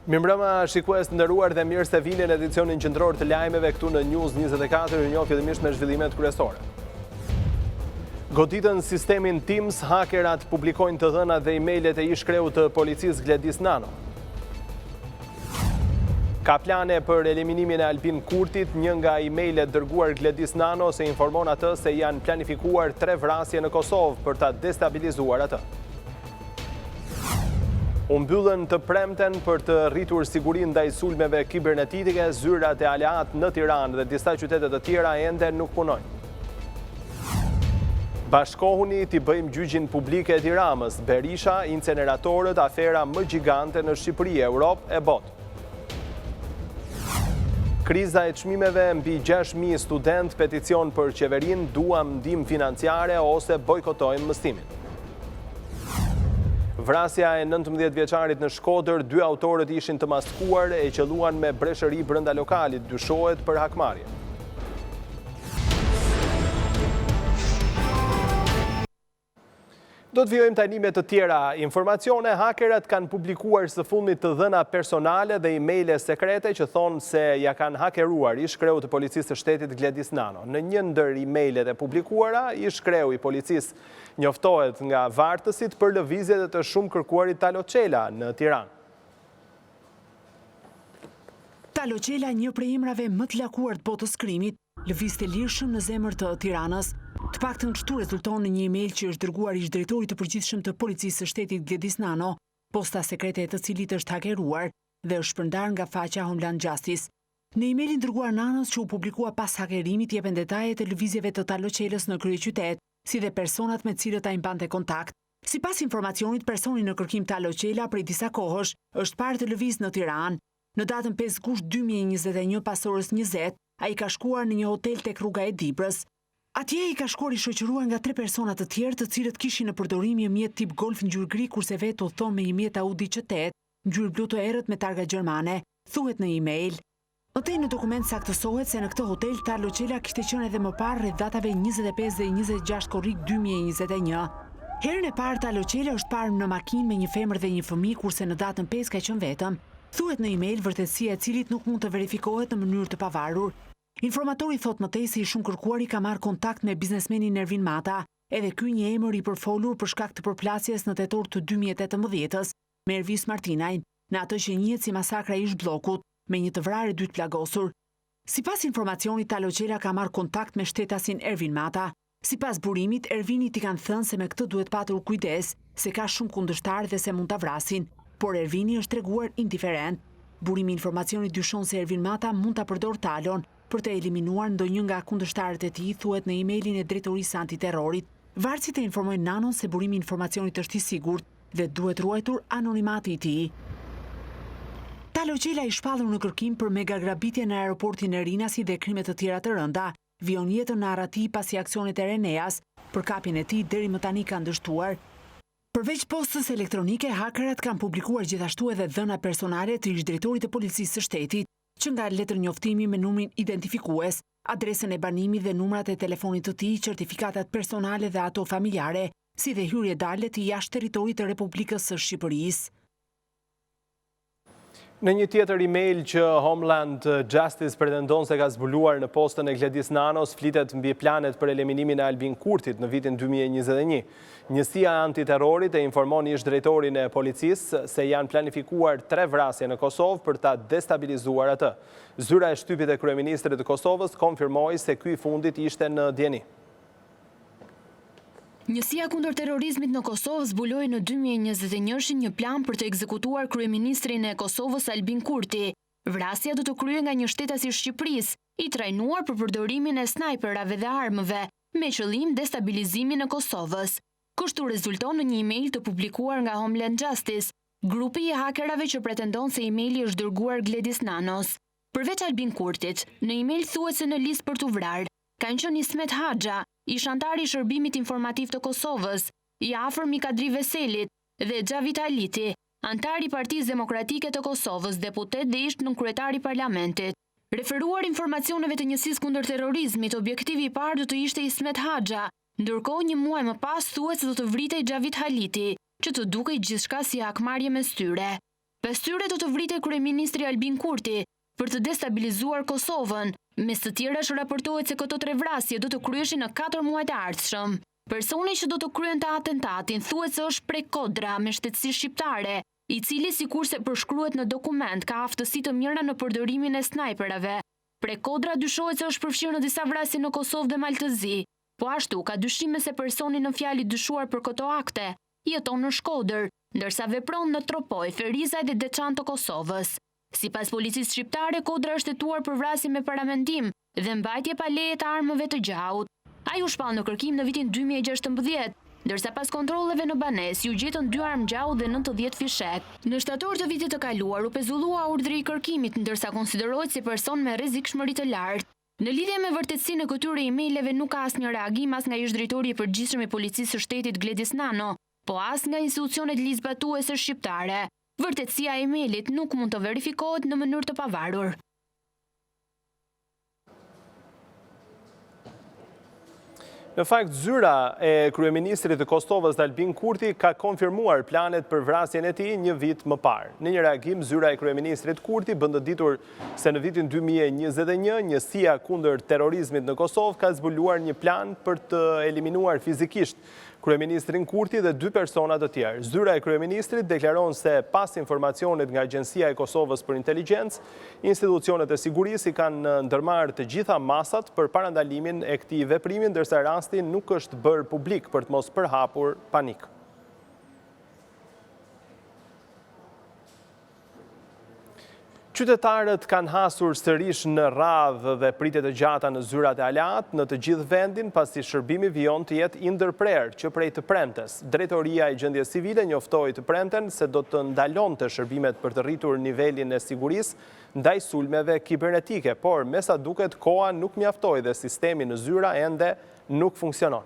Mirëmbrëma shikues të nderuar dhe mirë se vini në edicionin qendror të lajmeve këtu në News 24, ju njoh fillimisht me zhvillimet kryesore. Goditën sistemin Teams, hakerat publikojnë të dhënat dhe emailët e ish kreut të policisë Gledis Nano. Ka plane për eliminimin e Albin Kurtit, një nga emailët dërguar Gledis Nano se informon atë se janë planifikuar 3 vrasje në Kosovë për ta destabilizuar atë. U mbyllën të premten për të rritur sigurinë ndaj sulmeve kibernetike, zyrat e aleat në Tiranë dhe disa qytete të tjera ende nuk punojnë. Bashkohuni t'i bëjmë gjyqin publike e Tiranës, Berisha, inceneratorët, afera më gjigante në Shqipëri, Europë e botë. Kriza e çmimeve, mbi 6.000 student peticion për qeverinë, duam ndihmë financiare ose bojkotojmë mëstimin. Vrasja e 19 vjeçarit në Shkodër, 2 autorët ishin të maskuar e qelluan me breshëri brenda lokalit, dyshohet për hakmarrje. Do të vijojmë tani me të tjera informacione. Hakerat kanë publikuar së fundmit të dhëna personale dhe emaile sekrete që thonë se ja kanë hakeruar ish kreu të policisë të shtetit Gledis Nano. Në një ndër emailet e publikuara, ish kreu i policisë njoftohet nga vartësit për lëvizjet e të shumë kërkuarit Talo Qela në Tiranë. Talo Qela, një prej emrave më të lakuar të botës krimit, lëvizte lirshëm në zemër të Tiranës. Të paktën kështu rezulton në një email që është dërguar ish drejtorit të përgjithshëm të policisë së shtetit Gledis Nano, posta sekrete e të cilit është hakeruar dhe është shpërndar nga faqja Homeland Justice. Në emailin dërguar Nanos që u publikua pas hakerimit jepen detajet e lëvizjeve të Talo Qelës në kryeqytet, si dhe personat me cilët ai mbante kontakt. Sipas informacionit, personi në kërkim Talo Qela prej disa kohësh është parë të lëviz në Tiranë. Në datën 5 gusht 2021 pas orës 20, ai ka shkuar në një hotel tek rruga e Dibrës. Atje i ka shkuar i shoqëruar nga 3 persona të tjerë të cilët kishin në përdorim një mjet tip Golf ngjyrë gri, kurse vetë u thon me një mjet Audi Q8, ngjyrë blu të errët me targa gjermane, thuhet në email. Në në dokument saktësohet se në këtë hotel Talo Qela kishte qenë edhe më parë rreth datave 25 dhe 26 korrik 2021. Herën e parë Talo Qela është parë në makinë me një femër dhe një fëmijë, kurse në datën 5 ka qenë vetëm. Thuhet në email, vërtetësia e cilit nuk mund të verifikohet në mënyrë të pavarur. Informatori thot mëtej se i shumë kërkuari ka marrë kontakt me biznesmenin Ervin Mata, edhe ky një emër i përfolur për shkak të përplasjes në tetor të 2018 me Ervis Martinajn, në atë që njihet si masakra ish bllokut, me një të vrarë e 2 të plagosur. Sipas informacionit, Talo Qela ka marrë kontakt me shtetasin Ervin Mata. Sipas burimit, Ervinit i kanë thënë se me këtë duhet patur kujdes, se ka shumë kundërshtar dhe se mund ta vrasin, por Ervini është treguar indiferent. Burimi i informacionit dyshon se Ervin Mata mund ta përdor Talon për të eliminuar ndonjë nga kundërshtarët e tij, thuhet në emailin e drejtorisë antiterrorit. Varësit e informojnë Nanon se burimi i informacionit është i sigurt dhe duhet ruajtur anonimati i tij. Talo Qela i shpallur në kërkim për megagrabitje në aeroportin e Rinasi dhe krime të tjera të rënda, vijon jetën në Arati pasi aksionet e Reneas, për kapjen e tij deri më tani kanë dështuar. Përveç postës elektronike, hakerat kanë publikuar gjithashtu edhe dhëna personale të ish drejtorit të policisë së shtetit, që nga letër njoftimi me numrin identifikues, adresën e banimit dhe numrat e telefonit të tij, certifikatat personale dhe ato familjare, si dhe hyrje dalje të jashtë territorit të Republikës së Shqipërisë. Në një tjetër email që Homeland Justice pretendon se ka zbuluar në postën e Gledis Nanos, flitet mbi planet për eliminimin e Albin Kurtit në vitin 2021. Njësia antiterrorit e informon ish drejtorin e policisë se janë planifikuar 3 vrasje në Kosovë për ta destabilizuar atë. Zyra e shtypit e kryeministrit të Kosovës konfirmoi se ky i fundit ishte në dieni. Njësia kundër terrorizmit në Kosovë zbuloi në 2021 një plan për të ekzekutuar kryeministrin e Kosovës Albin Kurti. Vrasja do të kryhej nga një shtetas i Shqipërisë, i trajnuar për përdorimin e snajperave dhe armëve, me qëllim destabilizimin e Kosovës. Kështu rezulton në një email të publikuar nga Homeland Justice, grupi i hakerave që pretendon se emaili është dërguar Gledis Nanos. Përveç Albin Kurtit, në email thuhet se në listë për t'u vrarë kanë qenë Ismet Haxha, ish antari i Shërbimit Informativ të Kosovës, i afërm i Kadri Veselit dhe Xhavit Haliti, antari i Partisë Demokratike të Kosovës, deputet dhe ish nënkryetari i parlamentit. Referuar informacioneve të njësisë kundër terrorizmit, objektivi i parë do të ishte Ismet Haxha, ndërkohë një muaj më pas thuhet se do të vritej Xhavit Haliti, që të dukej gjithçka si hakmarrje mes tyre. Pas tyre do të vritej kryeministri Albin Kurti për të destabilizuar Kosovën. Mes të tjerash raportohet se këto 3 vrasje do të kryeshin në 4 muajt e ardhshëm. Personi që do të kryente atentatin thuhet se është prej Kodra me shtetësi shqiptare, i cili sikurse përshkruhet në dokument ka aftësi të mira në përdorimin e snajperave. Prej Kodra dyshohet se është përfshirë në disa vrasje në Kosovë dhe Maltëzi, po ashtu ka dyshime se personi në fjalë i dyshuar për këto akte jeton në Shkodër, ndërsa vepron në Tropoj, Ferizaj dhe Deçan të Kosovës. Sipas policisë shqiptare, Kodra është hetuar për vrasje me paramendim dhe mbajtje pa leje të armëve të gjaut. Ai u shpall në kërkim në vitin 2016, ndërsa pas kontrolleve në banesë u gjetën 2 armë gjaut dhe 90 fishek. Në shtator të vitit të kaluar u pezullua urdhri i kërkimit, ndërsa konsiderohet si person me rrezikshmëri të lartë. Në lidhje me vërtetësinë e këtyre emaileve nuk ka asnjë reagim as nga ish-drejtori i përgjithshëm i policisë së shtetit Gledis Nano, po as nga institucionet ligjzbatuese shqiptare. Vërtetësia e emailit nuk mund të verifikohet në mënyrë të pavarur. Në fakt, zyra e kryeministrit të Kosovës Albin Kurti ka konfirmuar planet për vrasjen e tij një vit më parë. Në një reagim, zyra e kryeministrit Kurti bën të ditur se në vitin 2021 njësia kundër terrorizmit në Kosovë ka zbuluar një plan për të eliminuar fizikisht kryeministrin Kurti dhe 2 persona të tjerë. Zyra e kryeministrit deklaron se pas informacionit nga Agjencia e Kosovës për Inteligjencë, institucionet e sigurisë i kanë ndërmarrë të gjitha masat për parandalimin e këtij veprimi, ndërsa rasti nuk është bërë publik për të mos përhapur panik. Qytetarët kanë hasur sërish në radhë dhe pritet të gjata në zyrat e aleat në të gjithë vendin pasi shërbimi vijon të jetë i ndërprerë që prej të premtes. Drejtoria e gjendjes civile njoftoi të premten se do të ndalonte shërbimet për të rritur nivelin e sigurisë ndaj sulmeve kibernetike, por me sa duket koha nuk mjaftoi dhe sistemi në zyra ende nuk funksionon.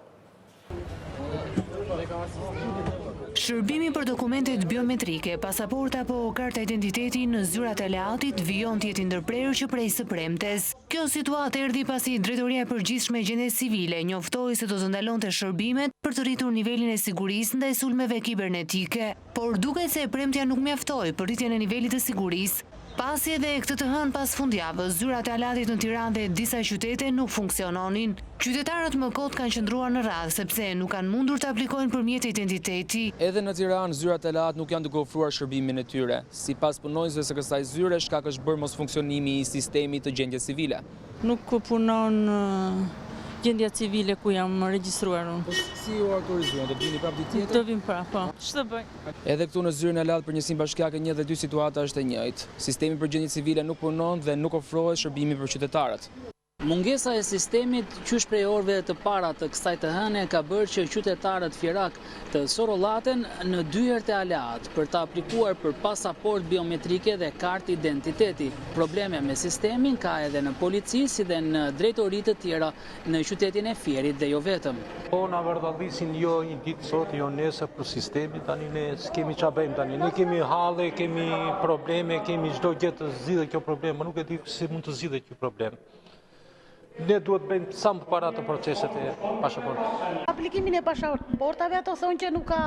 Shërbimi për dokumentet biometrike, pasaporta apo karta identiteti në zyrat e aleatit vijon të jetë i ndërprerë që prej së premtes. Kjo situatë erdhi pasi Drejtoria e Përgjithshme e Gjendjes Civile njoftoi se do të ndalonte shërbimet për të rritur nivelin e sigurisë ndaj sulmeve kibernetike, por duket se premtja nuk mjaftoi për rritjen e nivelit të sigurisë. Pasi edhe këtë të hënë pas fundjavës, zyrat e aleatit në Tiranë dhe disa qytete nuk funksiononin. Qytetarët më kot kanë qëndruar në radhë sepse nuk kanë mundur të aplikojnë përmjet identiteti. Edhe në Tiranë, zyrat e aleat nuk janë duke ofruar shërbimin e tyre. Sipas punonjësve së kësaj zyre, shkak është bërë mos funksionimi i sistemit të gjendjes civile. Nuk punon gjendja civile ku jam regjistruar unë. Si ju autorizuan, do të vini prapë ditë tjetër? Do vim prapë, po. Ç'të bëj? Edhe këtu në zyrën e aleat për njësinë bashkiake 1 dhe 2 situata është e njëjtë. Sistemi për gjendje civile nuk punon dhe nuk ofrohet shërbimi për qytetarët. Mungesa e sistemit qysh prej orëve të para të kësaj të hëne ka bërë që qytetarët fjerak të sorollaten në dyert e aleat për të aplikuar për pasaport biometrike dhe kartë identiteti. Probleme me sistemin ka edhe në polici si dhe në drejtoritë të tjera në qytetin e Fierit dhe jo vetëm. Po na vërdallisin jo një ditë sot, jo nesër për sistemin, tani ne s'kemi ç'a bëjmë tani. Ne kemi halle, kemi probleme, kemi çdo gjë të zgjidhet kjo problem, por nuk e di si mund të zgjidhet ky problem. Ne duhet bëjmë sa më para të proceset e pasaportës. Aplikimin e pasaportave ato thonë që nuk ka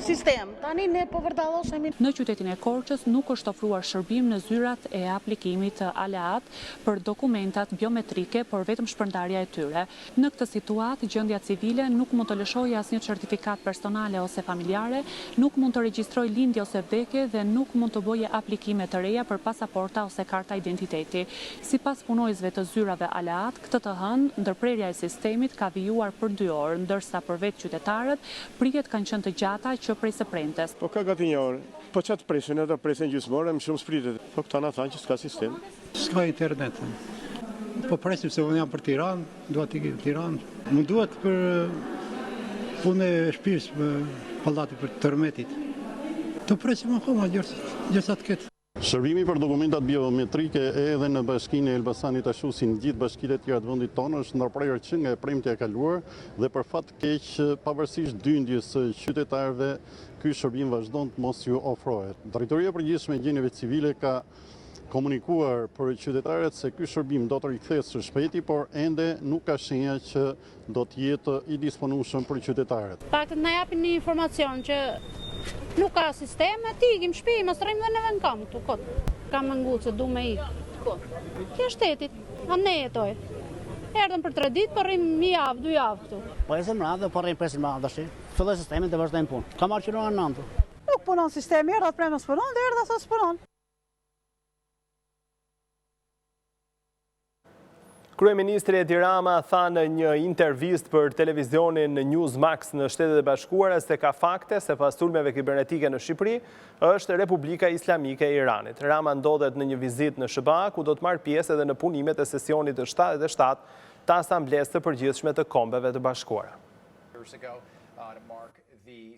sistem. Tani ne po vërdallosemi. Në qytetin e Korçës nuk është ofruar shërbim në zyrat e aplikimit të aleat për dokumentat biometrike, por vetëm shpërndarja e tyre. Në këtë situatë, gjendja civile nuk mund të lëshojë asnjë certifikat personale ose familjare, nuk mund të regjistrojë lindje ose vdekje dhe nuk mund të bëjë aplikime të reja për pasaporta ose karta identiteti. Sipas punojësve të zyrave aleat, këtë të hënë, ndërprerja e sistemit ka vijuar për 2 orë, ndërsa për vetë qytetarët, pritet kanë qenë të gjata që prej së premtes. Po ka gati 1 orë, po qatë presin edhe presin gjysmore, më shumë spritet. Po këta na thanë që s'ka sistem. S'ka internet. Po presim se unë jam për Tiranë, duhet t'i Tiranë. Më duhet për punë e shpirës për pallati për tërmetit. Të presim akoma gjërsa të ketë. Shërbimi për dokumentat biometrike edhe në bashkinë e Elbasanit ashtu si në gjithë bashkitë e tjera të vendit tonë është ndërprerë që nga premtja e kaluar dhe për fat keq pavarësisht dyndjes së qytetarëve ky shërbim vazhdon të mos ju ofrohet. Drejtoria e Përgjithshme e Gjendjeve Civile ka komunikuar për qytetarët se ky shërbim do të rikthehet së shpejti, por ende nuk ka shenja që do të jetë i disponueshëm për qytetarët. Pak të na japin një informacion që Nuk ka sisteme, ti ikim shpi, mos rrim dhe neve në kam këtu, kot. Kam mëngu që du me ikë. Kjo shtetit, a ne jetoj. Erdhëm për 3 ditë, për rrim 1 javë, 2 javë këtu. Po e se më radhë, po rrim presin më radhë shi. Filloj sistemin dhe vazhdojmë punë. Ka marrë qëruar në nëntu. Nuk punon sistemi, erdhë atë premë s'punon, dhe erdhë asë s'punon. Kryeministri Edi Rama tha në një intervistë për televizionin Newsmax në Shtetet e Bashkuara se ka fakte se pas sulmeve kibernetike në Shqipëri është Republika Islamike e Iranit. Rama ndodhet në një vizitë në SBA ku do të marrë pjesë edhe në punimet e sesionit të 77 të Asamblesë të Përgjithshme të Kombeve të Bashkuara.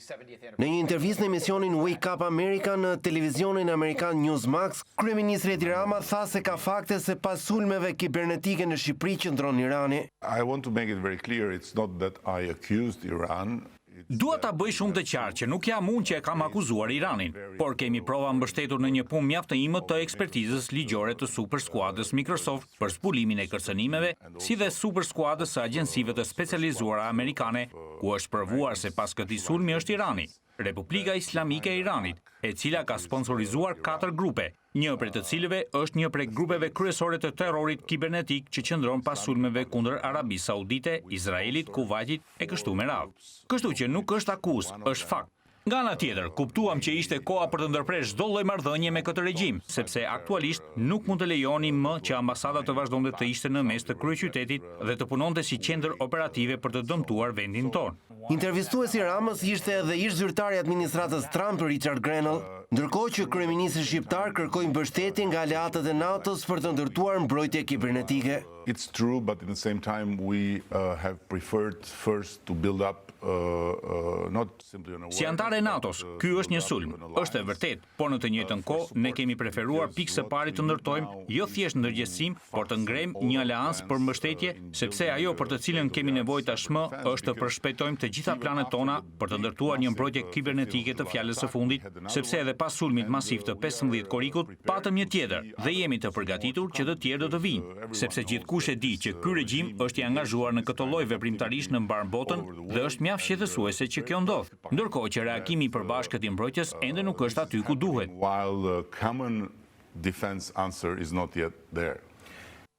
Në një intervistë në emisionin Wake Up America në televizionin Amerikan Newsmax, kryeministri Edi Rama tha se ka fakte se pas sulmeve kibernetike në Shqipëri qëndron Irani. I want to make it very clear, it's not that I accused Iran. Dua ta bëj shumë të qartë që nuk jam unë që e kam akuzuar Iranin, por kemi prova mbështetur në një punë mjaft të imët të ekspertizës ligjore të Super Skuadës Microsoft për zbulimin e kërcënimeve, si dhe Super Skuadës së agjensive të specializuara amerikane, ku është provuar se pas këtij sulmi është Irani, Republika Islamike e Iranit, e cila ka sponsorizuar 4 grupe, një prej të cilëve është një prej grupeve kryesore të terrorit kibernetik që qëndron pas sulmeve kundër Arabisë Saudite, Izraelit, Kuvajtit e kështu me radhë. Kështu që nuk është akuzë, është fakt. Nga ana tjetër, kuptuam që ishte koha për të ndërprerë çdo lloj marrëdhënie me këtë regjim, sepse aktualisht nuk mund të lejonim më që ambasada të vazhdonte të ishte në mes të kryeqytetit dhe të punonte si qendër operative për të dëmtuar vendin tonë. Intervistuesi Ramës ishte edhe ish zyrtari i administratës Trump, Richard Grenell, ndërkohë që kryeministri shqiptar kërkoi mbështetje nga aleatët e NATO-s për të ndërtuar mbrojtje kibernetike. It's true, but at the same time we have preferred first to build up not simply on a Si antare e NATO-s, ky është një sulm, është e vërtet, por në të njëjtën kohë ne kemi preferuar pikë së pari të ndërtojmë jo thjesht ndërgjegjësim, por të ngrejmë një aleancë për mbështetje, sepse ajo për të cilën kemi nevojë tashmë është të përshpejtojmë të gjitha planet tona për të ndërtuar një mbrojtje kibernetike të fjalës së fundit, sepse edhe pas sulmit masiv të 15 korikut, patëm një tjetër dhe jemi të përgatitur që të tjerë do të vinë, sepse gjithkush e di që ky regjim është i angazhuar në këtë lloj veprimtarisht në mbar botën dhe është mjaft shqetësuese që kjo ndodh, ndërkohë që reagimi i përbashkët i mbrojtjes ende nuk është aty ku duhet. While the common defense answer is not yet there.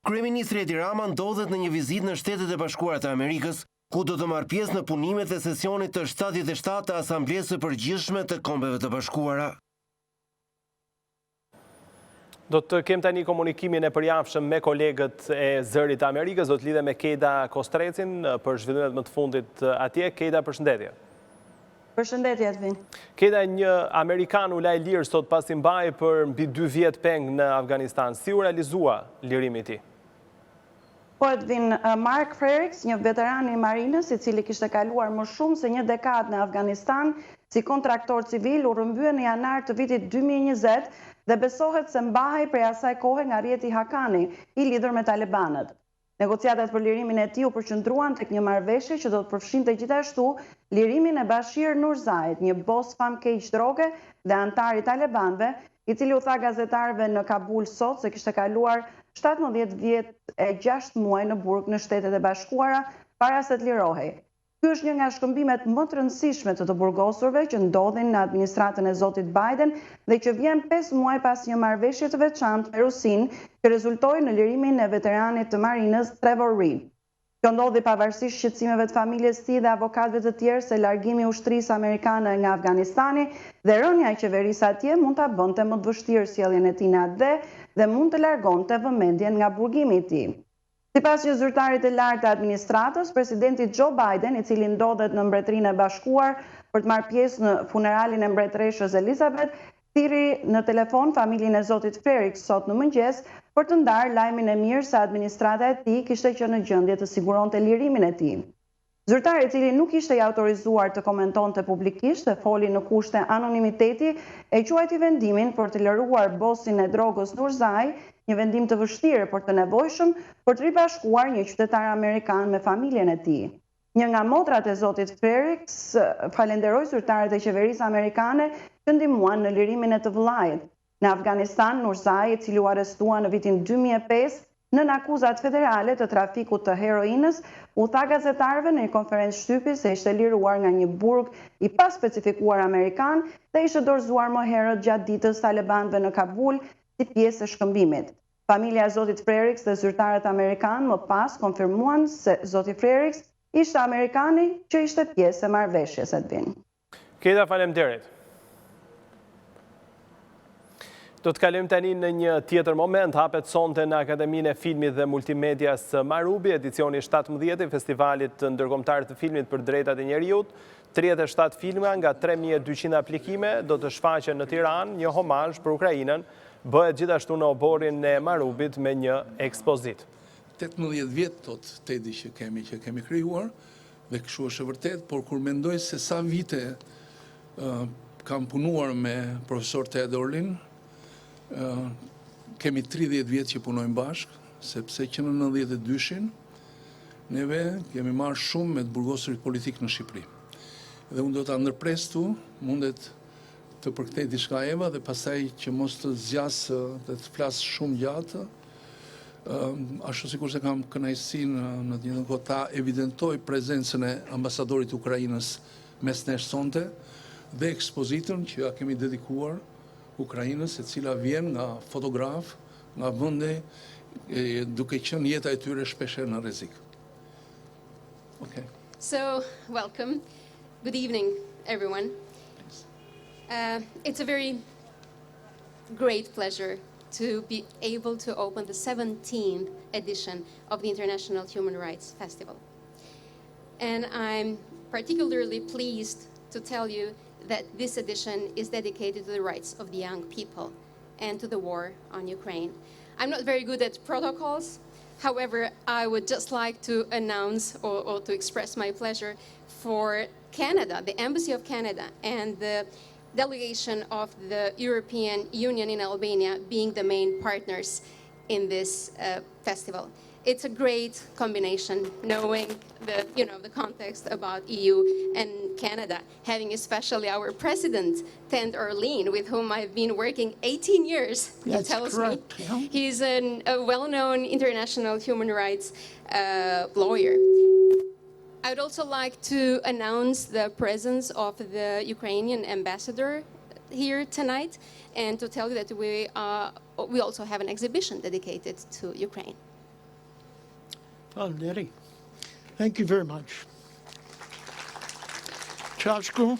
Kryeministri Edi Rama ndodhet në një vizitë në Shtetet e Bashkuara të Amerikës, ku do të marrë pjesë në punimet e sesionit të 77 të Asamblesë së Përgjithshme të Kombeve të Bashkuara. Do të kem tani komunikimin e përjavshëm me kolegët e Zërit të Amerikës, do të lidhe me Kejda Kostrecin për zhvillimet më të fundit atje. Kejda, përshëndetje. Përshëndetje, Edvin. Kejda, një Amerikan u laj lirë sot pasi mbaj për mbi 2 vjet peng në Afganistan. Si u realizua lirimi i tij? Po, Edvin, Mark Frericks, një veteran i marinës, i cili kishte kaluar më shumë se një dekadë në Afganistan, si kontraktor civil, u rrëmbye në janar të vitit 2020 dhe besohet se mbahej prej asaj kohe nga rjeti Hakani, i lidhur me talibanët. Negociatat për lirimin e tij u përqendruan tek një marrëveshje që do të përfshinte gjithashtu lirimin e Bashir Nurzait, një bos famkeq droge dhe antar i talibanëve, i cili u tha gazetarëve në Kabul sot se kishte kaluar 17 vjet e 6 muaj në burg në Shtetet e Bashkuara para se të lirohej. Ky është një nga shkëmbimet më të rëndësishme të burgosurve që ndodhin në administratën e zotit Biden dhe që vjen 5 muaj pas një marrëveshje të veçantë me Rusinë që rezultoi në lirimin e veteranit të marinës Trevor Reed. Kjo ndodhi pavarësisht shqetësimeve të familjes së tij dhe avokatëve të tjerë se largimi i ushtrisë amerikane nga Afganistani dhe rënja e qeverisë atje mund ta bënte më të vështirë sjelljen e tij në atë dhe mund të largonte vëmendjen nga burgimi i tij. Sipas një zyrtarit të lartë të administratës, presidenti Joe Biden, i cili ndodhet në Mbretërinë e Bashkuar për të marrë pjesë në funeralin e mbretreshës Elizabeth, thirri në telefon familjen e zotit Frericks sot në mëngjes për të ndarë lajmin e mirë se administrata e tij kishte qenë në gjendje të siguronte lirimin e tij. Zyrtari, i cili nuk ishte i autorizuar të komentonte publikisht dhe foli në kushte anonimiteti, e quajti vendimin për të liruar bosin e drogës Nurzai, një vendim të vështirë por të nevojshëm për të ribashkuar një qytetar amerikan me familjen e tij. Një nga motrat e zotit Frericks falenderoi zyrtarët e qeverisë amerikane që ndihmuan në lirimin e të vëllait. Në Afganistan, Nurzai, i cili u arrestua në vitin 2005, nën akuzat federale të trafikut të heroinës, u tha gazetarëve në një konferencë shtypi se ishte liruar nga një burg i paspecifikuar amerikan dhe ishte dorëzuar më herët gjatë ditës talibanëve në Kabul si pjesë e shkëmbimit. Familja e zotit Freriks dhe zyrtarët amerikan më pas konfirmuan se zoti Freriks ishte amerikani që ishte pjesë e marrëveshjes Edvin. Keda, faleminderit. Do të kalim tani në një tjetër moment, hapet sonte në Akademinë e Filmit dhe Multimedias Marubi, edicioni 17 i festivalit të ndërkombëtar të filmit për drejtat e njerëzit. 37 filma nga 3200 aplikime do të shfaqen në Tiranë, një homazh për Ukrainën, bëhet gjithashtu në oborin e Marubit me një ekspozit. 18 vjet tot Tedi që kemi krijuar dhe kështu është e vërtet, por kur mendoj se sa vite kam punuar me profesor Qendrorin, kemi 30 vjet që punojmë bashkë, sepse që në 92-shin neve kemi marrë shumë me të burgosurit politik në Shqipëri. Dhe unë do të ndërprestu, mundet të përktej diçka Eva dhe pastaj që mos të zgjas dhe të flas shumë gjatë. Ashtu sikur se kam kënaqësinë në të njëjtën kohë ta evidentoj prezencën e ambasadorit të Ukrainës mes nesh sonte dhe ekspozitën që ja kemi dedikuar Ukrainës, e cila vjen nga fotograf, nga vende duke qenë jeta e tyre shpesher në rrezik. Okay. So, welcome. Good evening, everyone. It's a very great pleasure to be able to open the 17th edition of the International Human Rights Festival. And I'm particularly pleased to tell you that this edition is dedicated to the rights of the young people and to the war on Ukraine. I'm not very good at protocols. However, I would just like to announce or to express my pleasure for Canada, the Embassy of Canada, and the delegation of the European Union in Albania being the main partners in this festival. It's a great combination, knowing the context about EU and Canada, having especially our president, Qendror, with whom I've been working 18 years, he tells me. He's a well-known international human rights lawyer. I would also like to announce the presence of the Ukrainian ambassador here tonight, and to tell you that we also have an exhibition dedicated to Ukraine. Thank you very much. Chashko,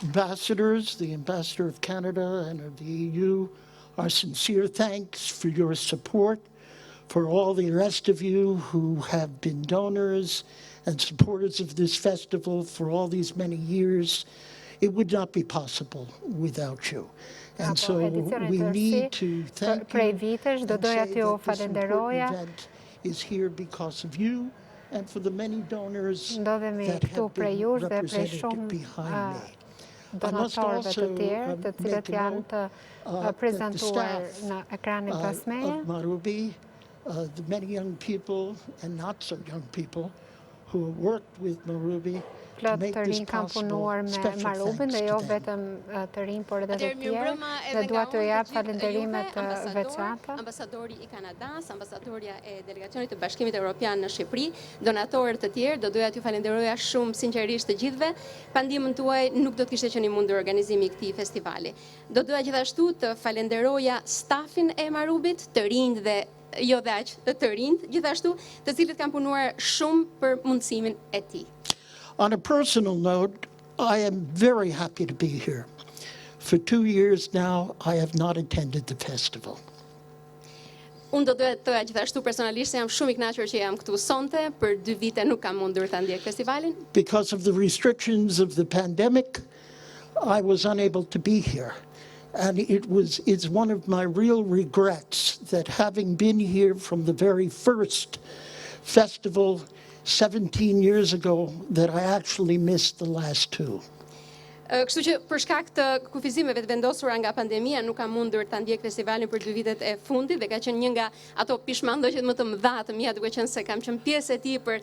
ambassadors, the ambassador of Canada and of the EU, our sincere thanks for your support, for all the rest of you who have been donors and supporters of this festival for all these many years. It would not be possible without you. And so we need to thank you and say that this important event is here because of you and for the many donors that have been represented behind me. I must also make a note that the staff of Marubi, the many young people and not so young people who worked with Marubi, plot të rinj kanë punuar me Marubin dhe jo vetëm të rinj, por edhe të tjerë. Dhe dua të jap falënderime të veçanta. Ambasadori i Kanadas, ambasadorja e delegacionit të Bashkimit Evropian në Shqipëri, donatorë të tjerë, do doja t'ju falenderoja shumë sinqerisht të gjithëve. Pa ndihmën tuaj nuk do të kishte qenë i mundur organizimi i këtij festivali. Do doja gjithashtu të falenderoja stafin e Marubit, të rinj dhe jo dhe aq të rinj, gjithashtu, të cilët kanë punuar shumë për mundësimin e tij. On a personal note, I am very happy to be here. For 2 years now, I have not attended the festival. Unë do të thoja gjithashtu personalisht se jam shumë i kënaqur që jam këtu sonte, për 2 vite nuk kam mundur ta ndjek festivalin. Because of the restrictions of the pandemic, I was unable to be here. And it's one of my real regrets that having been here from the very first festival 17 years ago, that I actually missed the last 2. Kështu që për shkak të kufizimeve të vendosura nga pandemia nuk kam mundur ta ndjek festivalin për 2 vitet e fundit dhe ka qenë një nga ato pishmandoqet më të mëdha të mia, duke qenë se kam qenë pjesë e tij për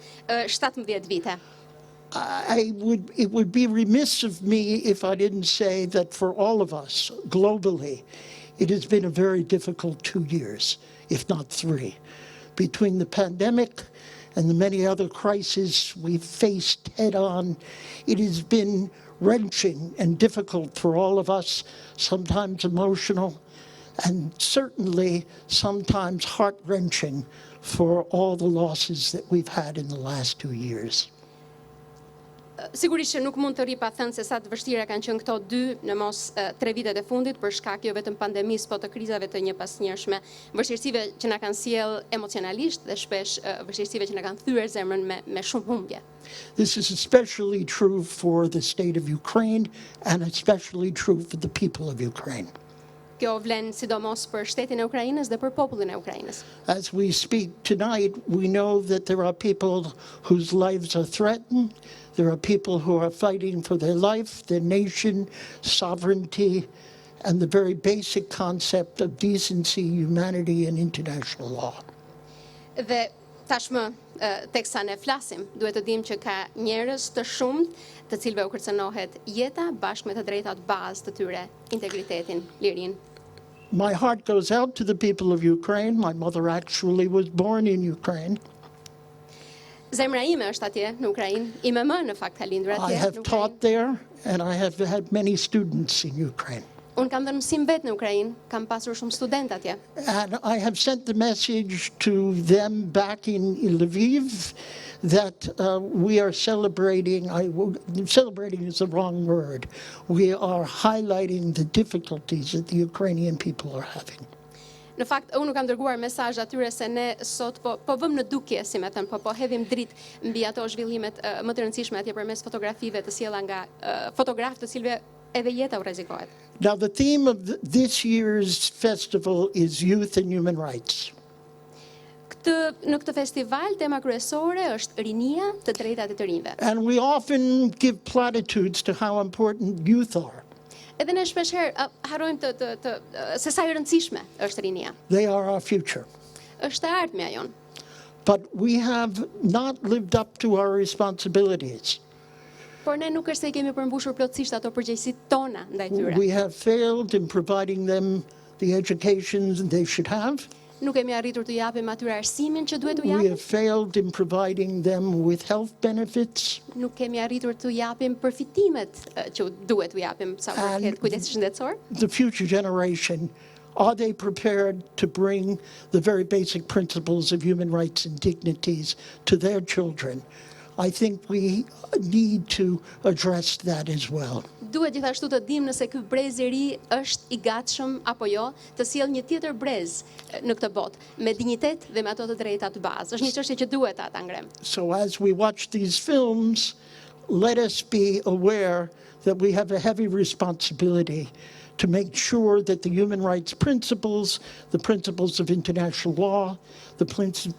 17 vite. It would be remiss of me if I didn't say that for all of us globally, It has been a very difficult 2 years, if not 3. Between the pandemic and the many other crises we've faced head-on, it has been wrenching and difficult for all of us, sometimes emotional, and certainly sometimes heart-wrenching for all the losses that we've had in the last 2 years. Sigurisht që nuk mund të ri pa thënë se sa të vështira kanë qenë këto 2 në mos 3 vitet e fundit për shkak jo vetëm pandemisë, po të krizave të njëpasnjërshme, vështirësive që na kanë sjell emocionalisht dhe shpesh vështirësive që na kanë thyer zemrën me shumë humbje. This is especially true for the state of Ukraine and especially true for the people of Ukraine. Kjo vlen sidomos për shtetin e Ukrainës dhe për popullin e Ukrainës. As we speak tonight, we know that there are people whose lives are threatened. There are people who are fighting for their life, their nation, sovereignty, and the very basic concept of decency, humanity, and international law. Dhe tashmë, teksa ne flasim, duhet të dimë që ka njerëz të shumtë të cilëve u kërcënohet jeta bashkë me të drejtat bazë të tyre, integritetin, lirinë. My heart goes out to the people of Ukraine. My mother actually was born in Ukraine. Zemra ime është atje në Ukrainë, ime më në fakt ka lindur atje. I have taught there and I have had many students in Ukraine. Unë kam dhënë mësim vetë në Ukrainë, kam pasur shumë student atje. And I have sent the message to them back in Lviv that we are celebrating, celebrating is the wrong word, we are highlighting the difficulties that the Ukrainian people are having. Në fakt, unë kam dërguar mesazh atyre se ne sot po vëmë në dukje, si me thënë, po hedhim dritë mbi ato zhvillimet më të rëndësishme atje përmes fotografive të sjella nga fotografë të cilëve edhe jeta u rrezikohet. Now the theme of this year's festival is youth and human rights. Në këtë festival tema kryesore është rinia, të drejtat e të rinjve. And we often give platitudes to how important youth are. Edhe ne shpeshherë harrojmë se sa e rëndësishme është rinia. They are our future. Është ardhmja jon. But we have not lived up to our responsibilities. Por ne nuk është se I kemi përmbushur plotësisht ato përgjegjësitë tona ndaj tyre. We have failed in providing them the education they should have. Nuk kemi arritur të japim atyre arsimin që duhet t'u We japim. have failed in providing them with health benefits. Nuk kemi arritur të japim përfitimet që duhet t'u japim sa përket kujdesit shëndetësor. The future generation, are they prepared to bring the very basic principles of human rights and dignities to their children? I think we need to address that as well. Duhet gjithashtu të dimë nëse ky brez I ri është I gatshëm apo jo të sjellë një tjetër brez në këtë botë me dinjitet dhe me ato të drejta të bazë. Është një çështje që duhet ta ngrem. So as we watch these films, let us be aware that we have a heavy responsibility to make sure that the human rights principles, the principles of international law, the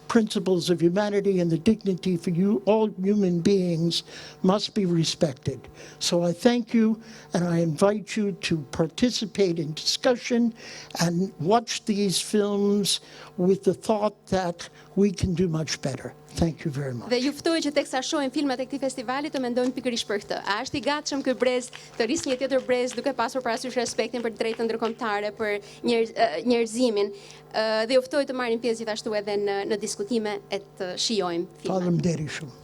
principles of humanity and the dignity for all human beings must be respected. So I thank you and I invite you to participate in discussion and watch these films with the thought that we can do much better. Thank you very much. Dhe ju ftoj që teksa shohin filmat e këtij festivali të mendojnë pikërisht për këtë. A është I gatshëm ky brez të rrisë një tjetër brez duke pasur parasysh respektin për drejtën ndërkombëtare, për njerëzimin. Dhe ju ftoj të marrin pjesë gjithashtu edhe në diskutime e të shijojmë filmat. Faleminderit shumë.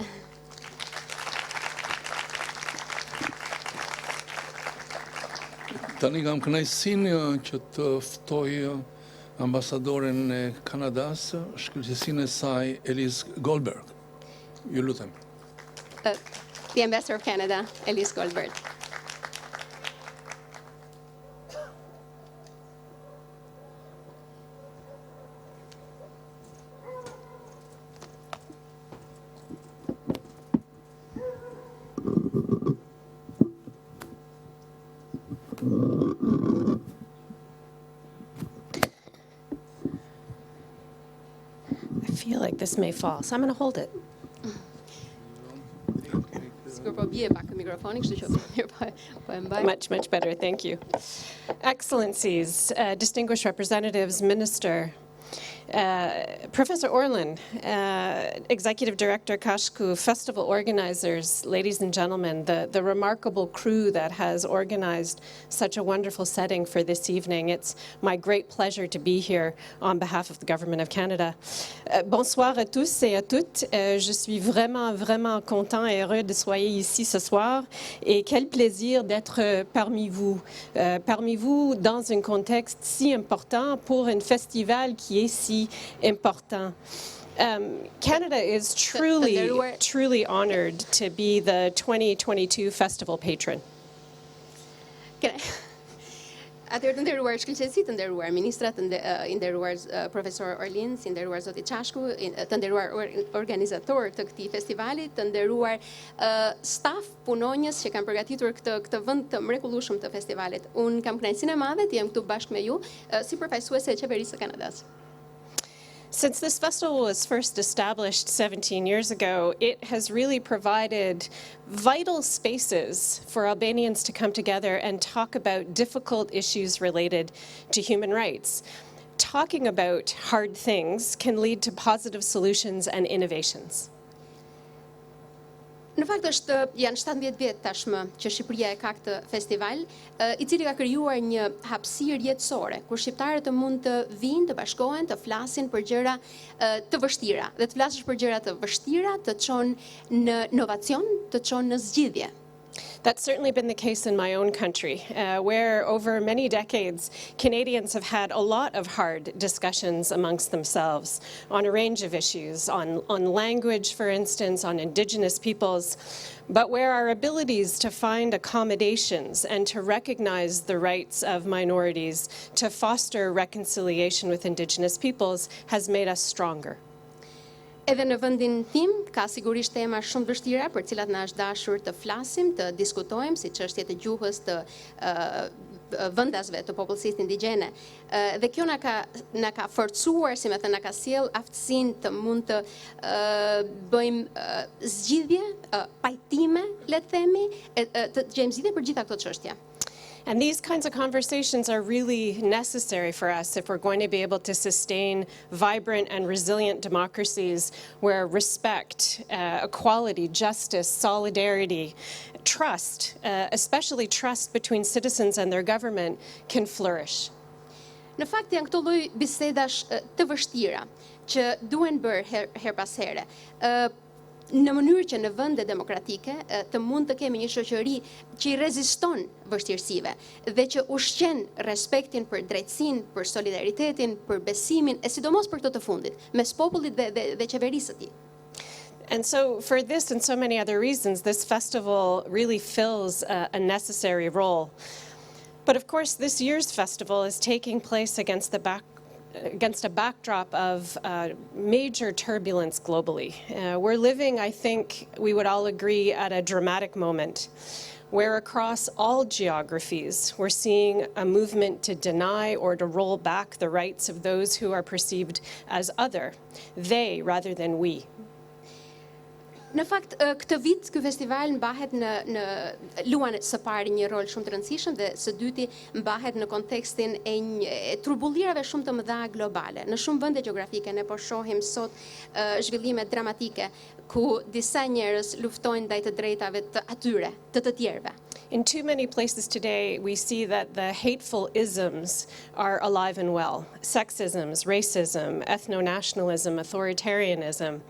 Tani kam kënaqësinë që të ftoj ambasadoren e Kanadas, shkëlqësinë e saj Elise Goldberg. Ju lutem. The Ambassador of Canada, Elise Goldberg. I feel like this may fall, so I'm going to hold it. Much better, thank you. Excellencies, distinguished representatives, Minister, Professor Orlin, Executive Director Kashku, festival organizers, ladies and gentlemen, the remarkable crew that has organized such a wonderful setting for this evening. It's my great pleasure to be here on behalf of the Government of Canada. Bonsoir à tous et à toutes. Je suis vraiment content et heureux de soyez ici ce soir. Et quel plaisir d'être parmi vous dans un contexte si important pour un festival qui est si important. Canada is truly honored to be the 2022 festival patron. Atëherë të nderuar shkëlqyesi, të nderuar ministrat, të nderuar profesor Orlin, të nderuar zoti Çashku, të nderuar organizator të këtij festivali, të nderuar staf punonjës që kanë përgatitur këtë vend të mrekullueshëm të festivalit. Un kam kënaqësinë e madhe të jem këtu bashkë me ju si përfaqësuese e qeverisë së Kanadas. Since this festival was first established 17 years ago, it has really provided vital spaces for Albanians to come together and talk about difficult issues related to human rights. Talking about hard things can lead to positive solutions and innovations. Në fakt janë 17 vjet tashmë që Shqipëria e ka këtë festival, I cili ka krijuar një hapësirë jetësore, kur shqiptarët të mund të vinë, të bashkohen, të flasin për gjëra të vështira, dhe të flasësh për gjëra të vështira të çon në inovacion, të çon në zgjidhje. That's certainly been the case in my own country, where over many decades, Canadians have had a lot of hard discussions amongst themselves on a range of issues, on language, for instance, on Indigenous peoples, but where our abilities to find accommodations and to recognize the rights of minorities, to foster reconciliation with Indigenous peoples, has made us stronger. Edhe në vendin tim ka sigurisht tema shumë të vështira për cilat na është dashur të flasim, të diskutojmë, si çështje të gjuhës, të vendasve të popullsisë indigjene. Dhe kjo na ka forcuar, si më thënë, na ka sjell aftësinë të mund të bëjmë zgjidhje, pajtime, le të themi, të gjejmë zgjidhje për gjitha këto çështje. And these kinds of conversations are really necessary for us if we're going to be able to sustain vibrant and resilient democracies where respect, equality, justice, solidarity, trust, especially trust between citizens and their government, can flourish. Në fakt janë këto lloj bisedash të vështira që duhen bërë her pas here. Në mënyrë që në vende demokratike të mund të kemi një shoqëri që I reziston vështirësive dhe që ushqen respektin për drejtësinë, për solidaritetin, për besimin, e sidomos për këto të fundit, mes popullit dhe qeverisë së tij. And so for this and so many other reasons, this festival really fills a necessary role. But of course, this year's festival is taking place against a backdrop of major turbulence globally. We're living, I think we would all agree, at a dramatic moment where across all geographies we're seeing a movement to deny or to roll back the rights of those who are perceived as other, they rather than we. Në fakt, këtë vit, ky festival mbahet luan së pari një rol shumë të rëndësishëm dhe së dyti mbahet në kontekstin e turbullirave shumë të mëdha globale. Në shumë vende gjeografike ne po shohim sot zhvillime dramatike ku disa njerëz luftojnë ndaj të drejtave të atyre, të tjerëve. In too many places today, we see that the hateful isms are alive and well. Sexisms, racism, ethno-nationalism, authoritarianism.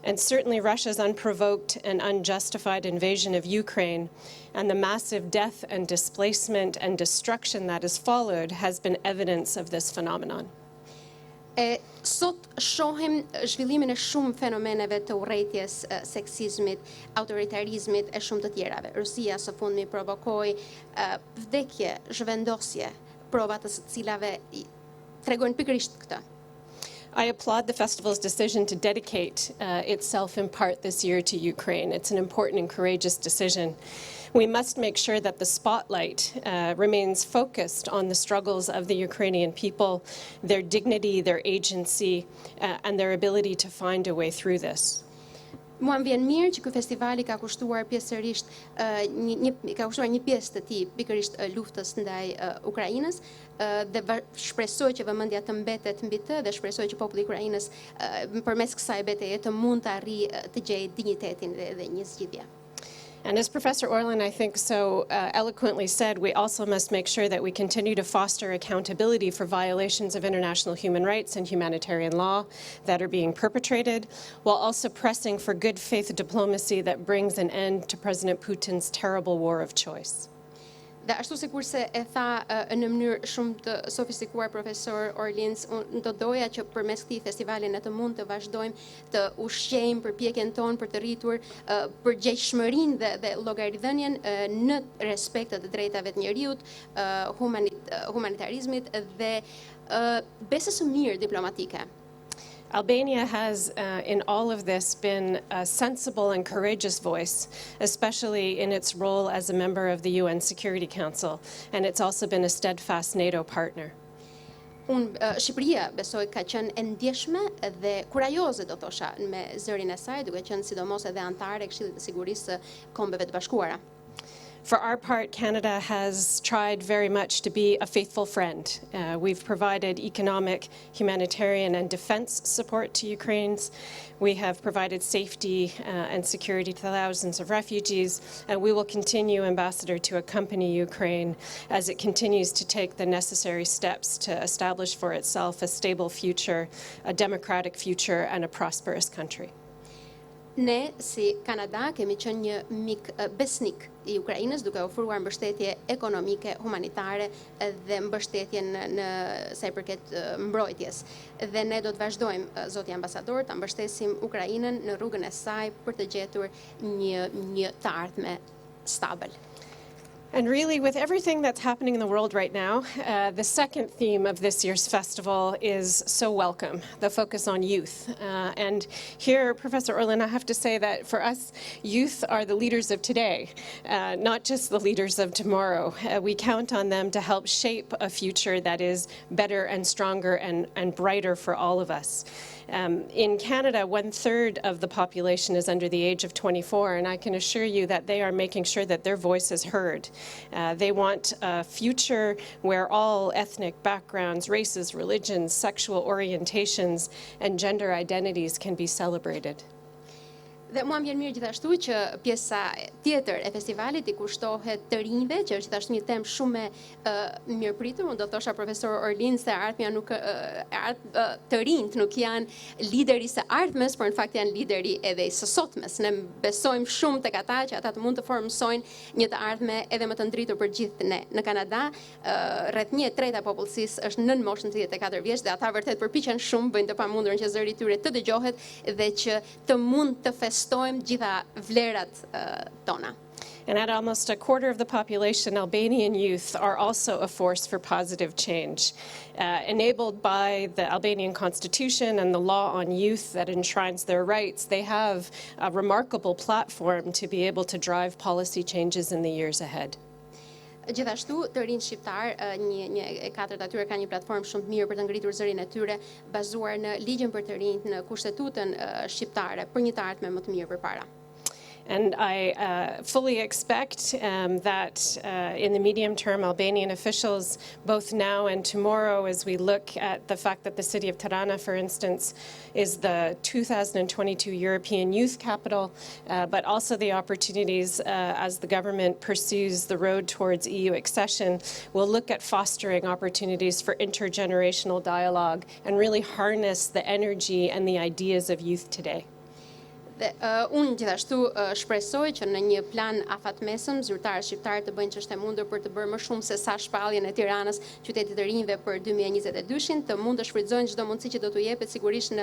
And certainly Russia's unprovoked and unjustified invasion of Ukraine and the massive death and displacement and destruction that has followed has been evidence of this phenomenon. Sot shohim zhvillimin e shumë fenomeneve të urrëties, seksizmit, autoritarizmit e shumë të tjerave. Rusia së fundmi provokoi vdekje, zhvendosje, prova të cilave tregojnë pikërisht këtë. I applaud the festival's decision to dedicate itself in part this year to Ukraine. It's an important and courageous decision. We must make sure that the spotlight remains focused on the struggles of the Ukrainian people, their dignity, their agency, and their ability to find a way through this. Mua më vjen mirë që ky festivali ka kushtuar pjesërisht ka kushtuar një pjesë të tij pikërisht luftës ndaj Ukrainës dhe shpresoj që vëmendja të mbetet mbi të dhe shpresoj që populli i Ukrainës përmes kësaj betejë të mund të arrijë të gjejë dinjitetin dhe një zgjidhje. And as Professor Orlin, I think, so eloquently said, we also must make sure that we continue to foster accountability for violations of international human rights and humanitarian law that are being perpetrated, while also pressing for good faith diplomacy that brings an end to President Putin's terrible war of choice. Dhe ashtu sikur se e tha në mënyrë shumë të sofistikuar profesor Orlins, unë do doja që përmes këtij festivali ne të mund të vazhdojmë të ushqejmë përpjekjen tonë për të rritur përgjegjshmërinë dhe llogaridhënien në respekt të drejtave të njerëzit, humanitarizmit dhe besës së mirë diplomatike. Albania has, in all of this, been a sensible and courageous voice, especially in its role as a member of the UN Security Council, and it's also been a steadfast NATO partner. Shqipëria, besoj, ka qenë e ndjeshme dhe kurajoze, do thosha, me zërin e saj, duke qenë sidomos edhe anëtare e Këshillit të Sigurisë së Kombeve të Bashkuara. For our part, Canada has tried very much to be a faithful friend. We've provided economic, humanitarian, and defense support to Ukrainians. We have provided safety and security to thousands of refugees, and we will continue, Ambassador, to accompany Ukraine as it continues to take the necessary steps to establish for itself a stable future, a democratic future, and a prosperous country. Ne, si Kanada, kemi qenë një mik besnik i Ukrainës, duke ofruar mbështetje ekonomike, humanitare dhe mbështetje në sa i përket mbrojtjes. Dhe ne do të vazhdojmë, zoti ambasador, ta mbështesim Ukrainën në rrugën e saj për të gjetur një të ardhme stabil. And really, with everything that's happening in the world right now, the second theme of this year's festival is so welcome, the focus on youth. And here, Professor Orlin, I have to say that for us, youth are the leaders of today, not just the leaders of tomorrow. We count on them to help shape a future that is better and stronger and brighter for all of us. In Canada, 1/3 of the population is under the age of 24, and I can assure you that they are making sure that their voice is heard. They want a future where all ethnic backgrounds, races, religions, sexual orientations, and gender identities can be celebrated. Dhe mua më vjen mirë gjithashtu që pjesa tjetër e festivalit I kushtohet të rinjve, që është gjithashtu një temë shumë e mirëpritur. Unë do thosha profesor Orlin se ardhmja nuk të rinjt nuk janë lideri së ardhmes, por në fakt janë lideri edhe I së sotmes. Ne besojmë shumë tek ata që ata të mund të formsojnë një të ardhme edhe më të ndritur për gjithë ne. Në Kanada, rreth 1/3 e popullsisë është nën moshën 34 vjeç dhe ata vërtet përpiqen shumë, bëjnë të pamundurën që zëri I tyre të dëgjohet dhe që të mund të festojmë gjitha vlerat tona. And at almost 1/4 of the population, Albanian youth are also a force for positive change. Enabled by the Albanian constitution and the law on youth that enshrines their rights, they have a remarkable platform to be able to drive policy changes in the years ahead. Gjithashtu, të rinjt shqiptar, një e katërt atyre ka një platformë shumë të mirë për të ngritur zërin e tyre, bazuar në ligjin për të rinjt, në kushtetutën shqiptare, për një të ardhme më të mirë përpara. And I fully expect that in the medium term, Albanian officials, both now and tomorrow, as we look at the fact that the city of Tirana, for instance, is the 2022 European Youth Capital, but also the opportunities as the government pursues the road towards EU accession, will look at fostering opportunities for intergenerational dialogue and really harness the energy and the ideas of youth today. Unë gjithashtu shpresoj që në një plan afatmesëm zyrtarët shqiptarë të bëjnë ç'është e mundur për të bërë më shumë se sa shpalljen e Tiranës, qytetit të rinjve për 2022-shin, të mund të shfrytëzojnë çdo mundësi që do t'u jepet sigurisht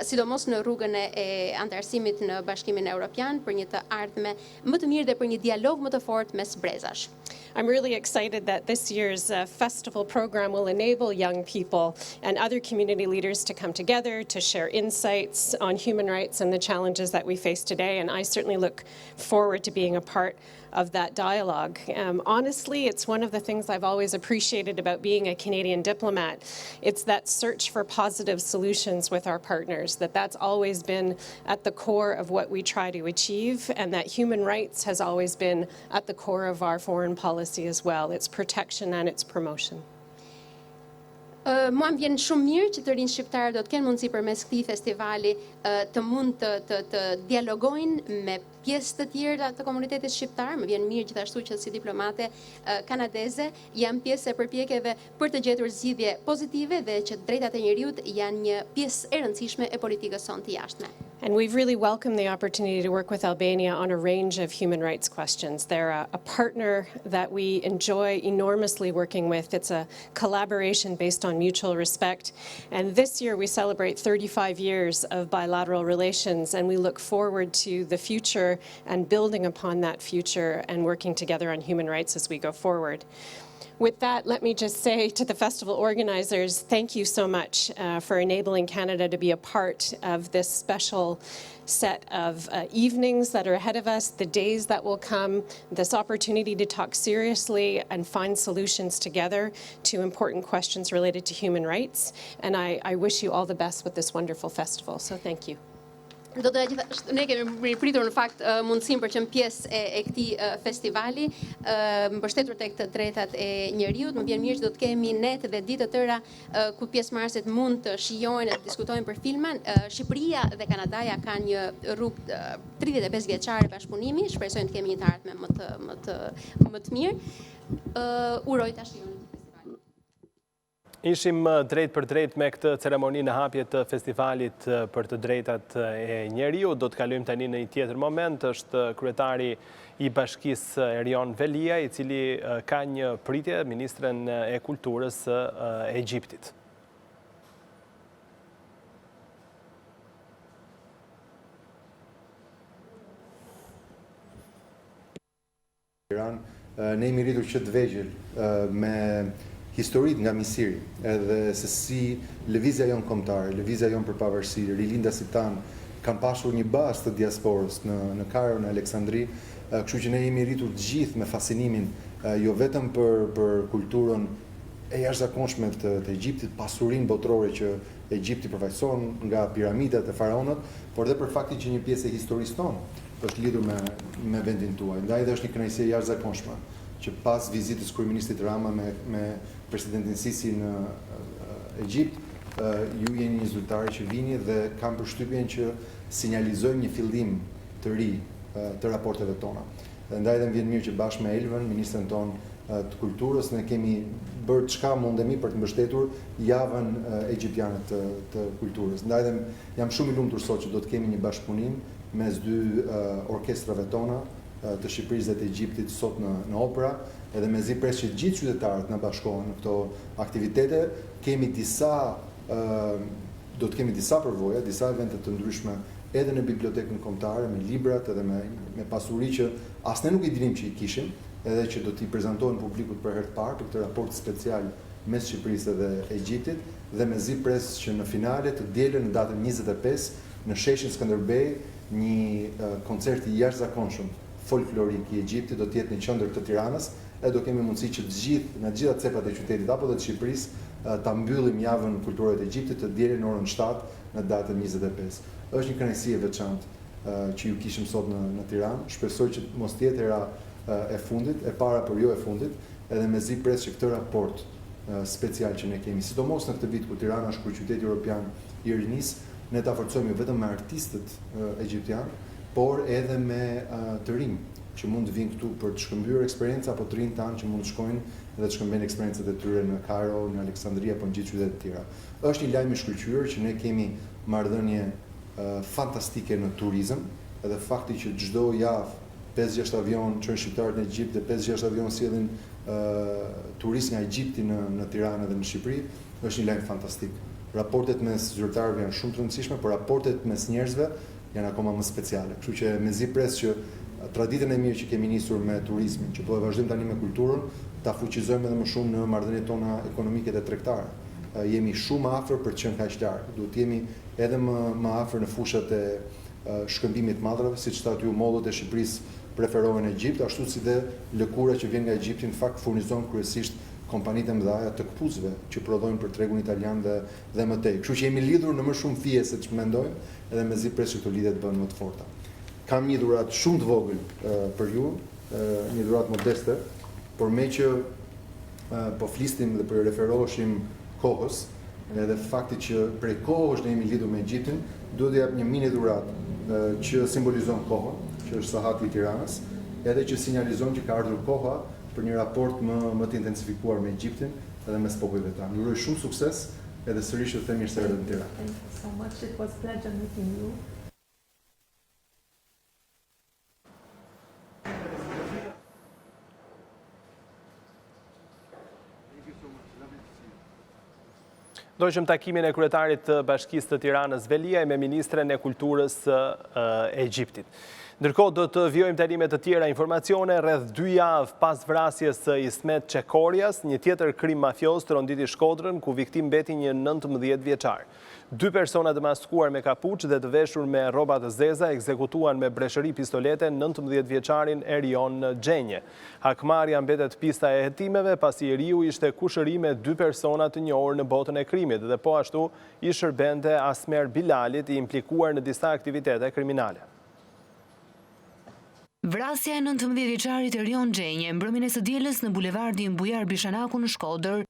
sidomos në rrugën e antarësimit në Bashkimin Evropian për një të ardhme më të mirë dhe për një dialog më të fortë mes brezash. I'm really excited that this year's festival program will enable young people and other community leaders to come together to share insights on human rights and the challenges that we face today, and I certainly look forward to being a part of that dialogue. Honestly, it's one of the things I've always appreciated about being a Canadian diplomat. It's that search for positive solutions with our partners, that's always been at the core of what we try to achieve, and that human rights has always been at the core of our foreign policy as well, its protection and its promotion. Mua më vjen shumë mirë që të rinj shqiptarë do të kenë mundësi përmes këtij festivali të mund të dialogojnë me pjesë të tjera të komunitetit shqiptar. Më vjen mirë gjithashtu që si diplomate kanadeze jam pjesë e përpjekjeve për të gjetur zgjidhje pozitive dhe që drejtat e njerëzit janë një pjesë e rëndësishme e politikës sonë të jashtme. And we've really welcomed the opportunity to work with Albania on a range of human rights questions. They're a partner that we enjoy enormously working with. It's a collaboration based on mutual respect. And this year we celebrate 35 years of bilateral relations, and we look forward to the future and building upon that future and working together on human rights as we go forward. With that, let me just say to the festival organizers, thank you so much for enabling Canada to be a part of this special set of evenings that are ahead of us, the days that will come, this opportunity to talk seriously and find solutions together to important questions related to human rights. And I wish you all the best with this wonderful festival. So thank you. Ne kemi pritur në fakt mundësinë për të qenë pjesë e këtij festivali, mbështetur tek të drejtat e njerëzit. Më vjen mirë që do të kemi net dhe ditë të tëra ku pjesëmarrësit mund të shijojnë dhe të diskutojnë për filmin. Shqipëria dhe Kanadaja kanë një rrugë 35 vjeçare bashkëpunimi. Shpresojmë të kemi një të ardhme më të mirë. Uroj ta shijoni. Ishim drejt për drejt me këtë ceremoni në hapje të festivalit për të drejtat e njerëzit. Do të kalojmë tani në një tjetër moment. Është kryetari i Bashkisë Erion Velia, i cili ka një pritje ministren e kulturës së Egjiptit. Ne jemi rritur që të vegjël me historit nga misiri, edhe se si lëvizja jonë kombëtare, lëvizja jonë për pavarësi, rilindasit tanë kanë pashur një bazë të diasporës në Kairo, në Aleksandri, kështu që ne jemi rritur gjithë me fascinimin, jo vetëm për kulturën e jashtëzakonshme të Egjiptit, pasurinë botërore që Egjipti përfaqëson nga piramidat e faraonët, por dhe për faktin që një pjesë e historisë tonë është lidhur me vendin tuaj. Ndaj dhe është një kënaqësi e jashtëzakonshme që pas vizitës kryeministit Rama me presidentin Sisi në Egjipt, ju jeni një zyrtarë që vini dhe kam përshtypjen që sinjalizojmë një fillim të ri të raporteve tona. Ndaj dhe më vjen mirë që bashkë me Elvën, ministren tonë të kulturës, ne kemi bërë çka mundemi për të mbështetur javën egjiptiane të kulturës. Ndaj dhe jam shumë i lumtur sot që do të kemi një bashkëpunim mes dy orkestrave tona të Shqipërisë dhe të Egjiptit sot në opera, edhe mezi pres që gjithë qytetarët në bashkohen në këto aktivitete, do të kemi disa përvoja, disa evente të ndryshme edhe në bibliotekën kombëtare, me librat edhe me pasuri që as ne nuk i dinim që i kishim, edhe që do t'i prezantojnë publikut për herë të parë për këtë raport special mes Shqipërisë dhe Egjiptit, dhe mezi pres që në finale të dielën në datën 25 në sheshin Skënderbej një koncert i jashtëzakonshëm folklorik i Egjiptit do të jetë në qendër të Tiranës, e do kemi mundësi që në gjitha cepat e qytetit apo dhe të Shqipërisë ta mbyllim javën kulturore të Egjiptit të dielën në orën 7 në datën 25. Është një kënaqësi e veçantë që ju kishim sot në Tiranë. Shpresoj që mos të jetë era e fundit, e para por jo e fundit, edhe mezi pres që këtë raport special që ne kemi, sidomos në këtë vit ku Tirana është kryeqyteti evropian i rinisë, ne ta forcojmë jo vetëm me artistët egjiptian, por edhe me të rinj që mund të vinë këtu për të shkëmbyer eksperjenca, apo të rinj tanë që mund të shkojnë dhe të shkëmbejnë eksperjencat e tyre në Kairo, në Aleksandria apo në gjithë qytetet të tjera. Është një lajm i shkëlqyer që ne kemi marrëdhënie fantastike në turizëm, edhe fakti që çdo javë 5-6 avion çojnë shqiptarët në Egjipt dhe 5-6 avion sjellin turistë nga Egjipti në Tiranë dhe në Shqipëri, është një lajm fantastik. Raportet mes zyrtarëve janë shumë të rëndësishme, por raportet mes njerëzve janë akoma më speciale. Kështu që mezi pres që traditën e mirë që kemi nisur me turizmin, që po e vazhdojmë tani me kulturën, ta fuqizojmë edhe më shumë në marrëdhëniet tona ekonomike dhe tregtare. Jemi shumë afër për të qenë kaq larg. Duhet jemi edhe më afër në fushat e shkëmbimit madrave, siç thatë ju mollët e Shqipërisë preferohen Egjipt, ashtu si dhe lëkura që vjen nga Egjipti në fakt furnizon kryesisht kompanitë e mëdha të këpucëve që prodhojnë për tregun italian dhe më tej. Kështu që jemi lidhur në më shumë fije se ç'mendojmë, edhe mezi pres që këto lidhje të bëhen më të forta. Kam një dhuratë shumë të vogël për ju, një dhuratë modeste, por me që po flistim dhe për referoheshim kohës, edhe fakti që prej kohësh ne jemi lidhur me Egjiptin, duhet të jap një mini dhuratë që simbolizon kohën, që është Sahati i Tiranës, edhe që sinjalizon që ka ardhur koha për një raport më të intensifikuar me Egjiptin edhe mes popujve tanë. Ju uroj shumë sukses edhe sërish të them mirë se erdhët në Tiranë. Thank you so much. It was a pleasure meeting you. Dojshëm takimin e kryetarit të Bashkisë të Tiranës Veliaj me Ministren e Kulturës e Egjiptit. Ndërkohë do të vjojmë tani me të tjera informacione rreth 2 javë pas vrasjes së Ismet Çekorjas, një tjetër krim mafios tronditi Shkodrën ku viktim mbeti një 19 vjeçar. 2 persona të maskuar me kapuç dhe të veshur me rroba të zeza ekzekutuan me breshëri pistolete 19 vjeçarin Erion Xhenje. Hakmarrja mbetet pista e hetimeve pasi njeriu ishte kushëri me 2 persona të njohur në botën e krimit dhe po ashtu i shërbente Asmer Bilalit i implikuar në disa aktivitete kriminale. Vrasja e 19 vjeçarit Erion Xhenje mbrëmjen e së dielës në bulevardin Bujar Bishanaku në Shkodër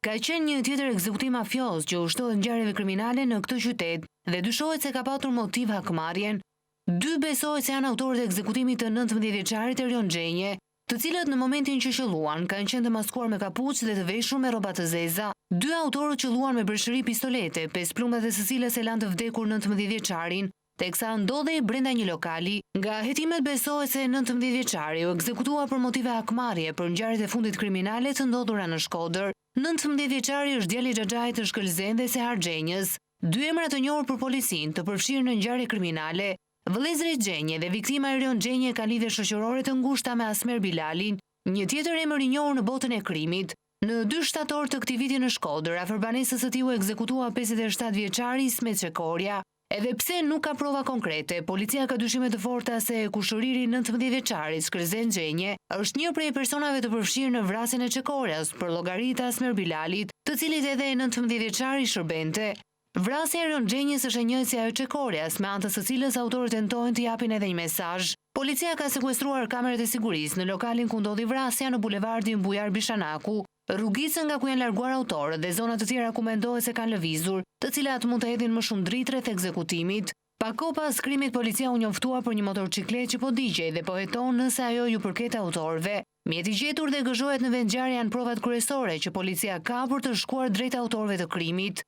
ka qenë një tjetër ekzekutim mafios që ushtohet ngjarjeve kriminale në këtë qytet dhe dyshohet se ka patur motiv hakmarrjen. 2 besohet se janë autorët e ekzekutimit të 19 vjeçarit Erion Xhenje, të cilët në momentin që qelluan kanë qenë të maskuar me kapuç dhe të veshur me rroba të zeza. 2 autorët qelluan me breshëri pistolete, 5 plumbat e së cilës e lanë të vdekur 19 vjeçarin, teksa ndodhej brenda një lokali. Nga hetimet besohet se 19 vjeçari u ekzekutua për motive hakmarrje për ngjarjet e fundit kriminale të ndodhura në Shkodër. 19 vjeçari është djali i xhaxhait të Shkëlzen dhe se Harxhenjës, 2 emra të njohur për policinë të përfshirë në ngjarje kriminale. Vëllezërit Xhenje dhe viktima Erion Xhenje kanë lidhje shoqërore të ngushta me Asmer Bilalin, një tjetër emër i njohur në botën e krimit. Në 2 shtator të këtij viti në Shkodër, afër banesës së tij u ekzekutua 57 vjeçari Ismet Çekorja. Edhe pse nuk ka prova konkrete, policia ka dyshime të forta se kushëriri 19 vjeçarit Shkëlzen Xhenje është një prej personave të përfshirë në vrasjen e Çekorjas për llogari të Asmer Bilalit, të cilit edhe 19 vjeçari shërbente. Vrasja e Erion Xhenjes është e njëjtë si ajo e Çekorjas, me anë të së cilës autorët tentojnë të japin edhe një mesazh. Policia ka sekuestruar kamerat e sigurisë në lokalin ku ndodhi vrasja në bulevardin Bujar Bishanaku, rrugicën nga ku janë larguar autorët dhe zonat të tjera ku mendohet se kanë lëvizur, të cilat mund të hedhin më shumë dritë rreth ekzekutimit. Pak kohë pas krimit, policia u njoftua për një motorciklet që po digjej dhe po heton nëse ajo ju përket autorëve. Mjeti i gjetur dhe gëzhohet në vendngjarje janë provat kryesore që policia ka për të shkuar drejt autorëve të krimit.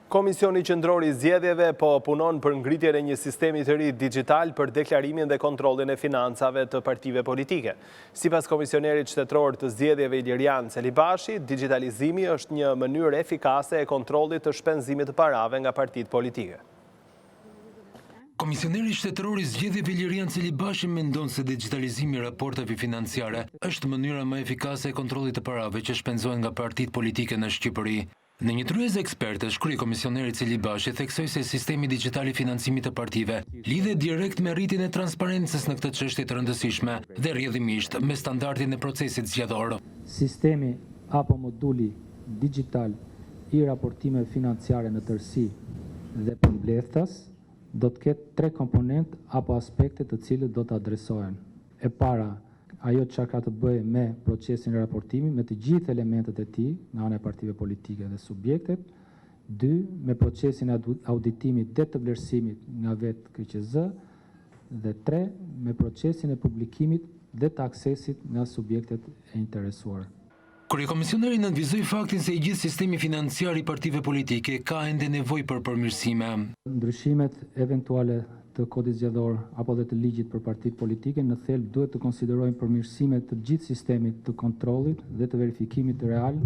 Komisioni Qendror i Zgjedhjeve po punon për ngritjen e një sistemi të ri digjital për deklarimin dhe kontrollin e financave të partive politike. Sipas komisionerit shtetror të zgjedhjeve Ilirian Celibashi, digitalizimi është një mënyrë efikase e kontrollit të shpenzimit të parave nga partitë politike. Komisioneri shtetëror i zgjedhjeve Ilirian Celibashi mendon se digitalizimi i raporteve financiare është mënyra më efikase e kontrollit të parave që shpenzohen nga partitë politike në Shqipëri. Në një tryezë ekspertësh, kryekomisioneri Celibashi theksoi se sistemi digital i financimit të partive lidhet direkt me rritjen e transparencës në këtë çështje të rëndësishme dhe rrjedhimisht me standardin e procesit zgjedhor. Sistemi apo moduli digital i raportimeve financiare në tërësi dhe përmbledhtas do të ketë 3 komponent apo aspekte të cilët do të adresohen. E para, ajo që ka të bëjë me procesin e raportimit, me të gjithë elementet e tij nga ana e partive politike dhe subjektet. 2. Me procesin e auditimit dhe të vlerësimit nga vetë KQZ. Dhe 3. Me procesin e publikimit dhe të aksesit nga subjektet e interesuar. Kryekomisioneri nënvizoi faktin se i gjithë sistemi financiar i partive politike ka ende nevojë për përmirësime. Ndryshimet eventuale të kodit zgjedhor apo dhe të ligjit për partitë politike në thelb duhet të konsiderojnë përmirësimet të gjithë sistemit të kontrollit dhe të verifikimit real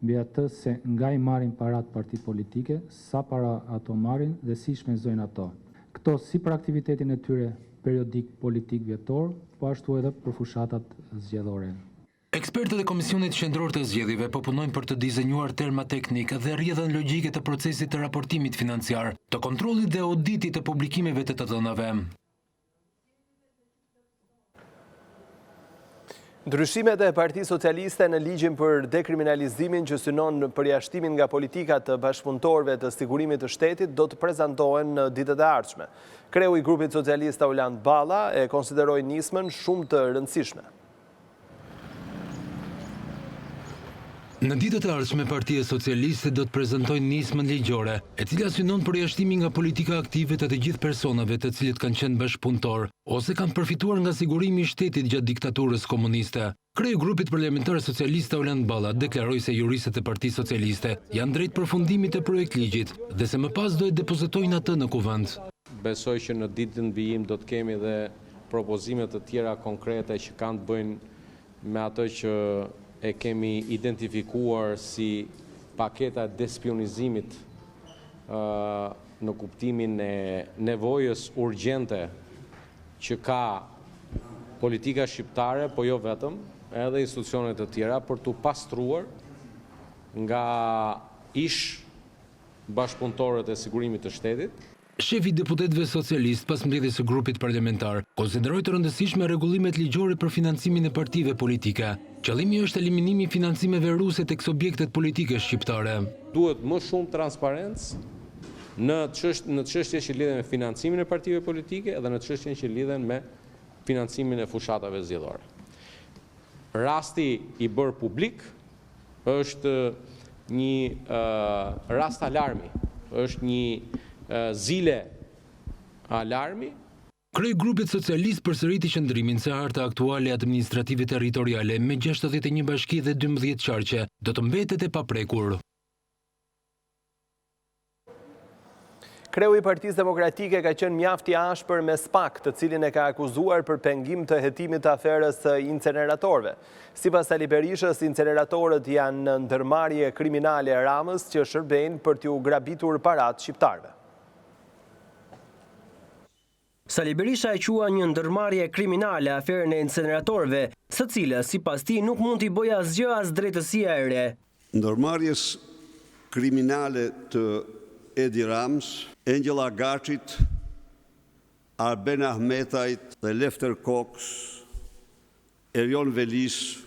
mbi atë se nga i marrin parat partitë politike, sa para ato marrin dhe si shpenzojnë ato. Këto si për aktivitetin e tyre periodik politik vjetor, po ashtu edhe për fushatat zgjedhore. Ekspertët e Komisionit Qendror të Zgjedhjeve po punojnë për të dizenjuar terma teknik dhe rrjedhën logjike të procesit të raportimit financiar, të kontrollit dhe auditit të publikimeve të dhënave. Ndryshimet e Partisë Socialiste në ligjin për dekriminalizimin që synon përjashtimin nga politika të bashkëpunëtorëve të sigurimit të shtetit do të prezantohen në ditët e ardhshme. Kreu i grupit socialist Auland Balla e konsideroi nismën shumë të rëndësishme. Në ditët e ardhshme Partia Socialiste do të prezantojë nismën ligjore, e cila synon përjashtimin nga politika aktive të gjithë personave të cilët kanë qenë bashkëpunëtor ose kanë përfituar nga sigurimi i shtetit gjatë diktaturës komuniste. Kreu i grupit parlamentar socialist Auland Balla deklaroi se juristët e Partisë Socialiste janë drejt përfundimit të projektligjit dhe se më pas do e depozitojnë atë në kuvend. Besoj që në ditën vijim do të kemi dhe propozime të tjera konkrete që kanë të bëjnë me atë që e kemi identifikuar si paketa despionizimit në kuptimin e nevojës urgjente që ka politika shqiptare, po jo vetëm, edhe institucionet të tjera për të pastruar nga ish bashkëpunëtorët e sigurimit të shtetit. Shefi i deputetëve socialist pas mbledhjes së grupit parlamentar konsideroi të rëndësishme rregullimet ligjore për financimin e partive politike. Qëllimi është eliminimi i financimeve ruse tek subjektet politike shqiptare. Duhet më shumë transparencë në çështje që lidhen me financimin e partive politike dhe në çështjen që lidhen me financimin e fushatave zgjedhore. Rasti i bërë publik është një rast alarmi, është një zile alarmi. Kreu i grupit socialist përsëriti qëndrimin se harta aktuale administrative territoriale me 61 bashki dhe 12 qarqe do të mbetet e paprekur. Kreu i Partisë Demokratike ka qenë mjaft i ashpër me SPAK, të cilin e ka akuzuar për pengim të hetimit të aferës së inceneratorëve. Sipas Sali Berishës, inceneratorët janë në ndërmarrje kriminale e Ramës që shërbejnë për t'u grabitur parat shqiptarëve. Sali Berisha e qua një ndërmarrje kriminale aferën e inceneratorëve, së cilës sipas tij nuk mund t'i bëjë asgjë as drejtësia e re. Ndërmarrjes kriminale të Edi Rams, Angela Gachit, Arben Ahmetajt dhe Lefter Cox, Erion Velis,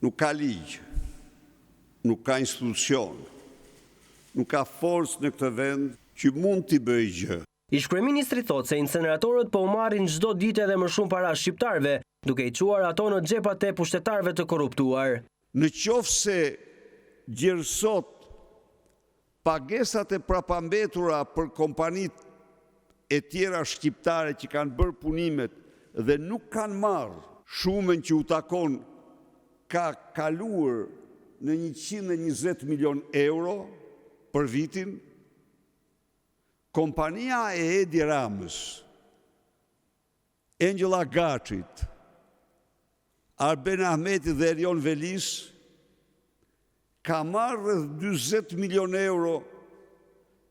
nuk ka ligj, nuk ka institucion, nuk ka forcë në këtë vend që mund t'i bëjë gjë. Ish-kryeministri thotë se inceneratorët po u marrin çdo ditë edhe më shumë para shqiptarëve, duke i çuar ato në xhepat e pushtetarëve të korruptuar. Në qoftë se gjerësot pagesat e prapambetura për kompanit e tjera shqiptare që kanë bërë punimet dhe nuk kanë marrë shumën që u takon, ka kaluar në 120 milion euro për vitin. Kompania e Edi Ramës, Angela Gachit, Arben Ahmeti dhe Erion Velis ka marrë rreth 40 milion euro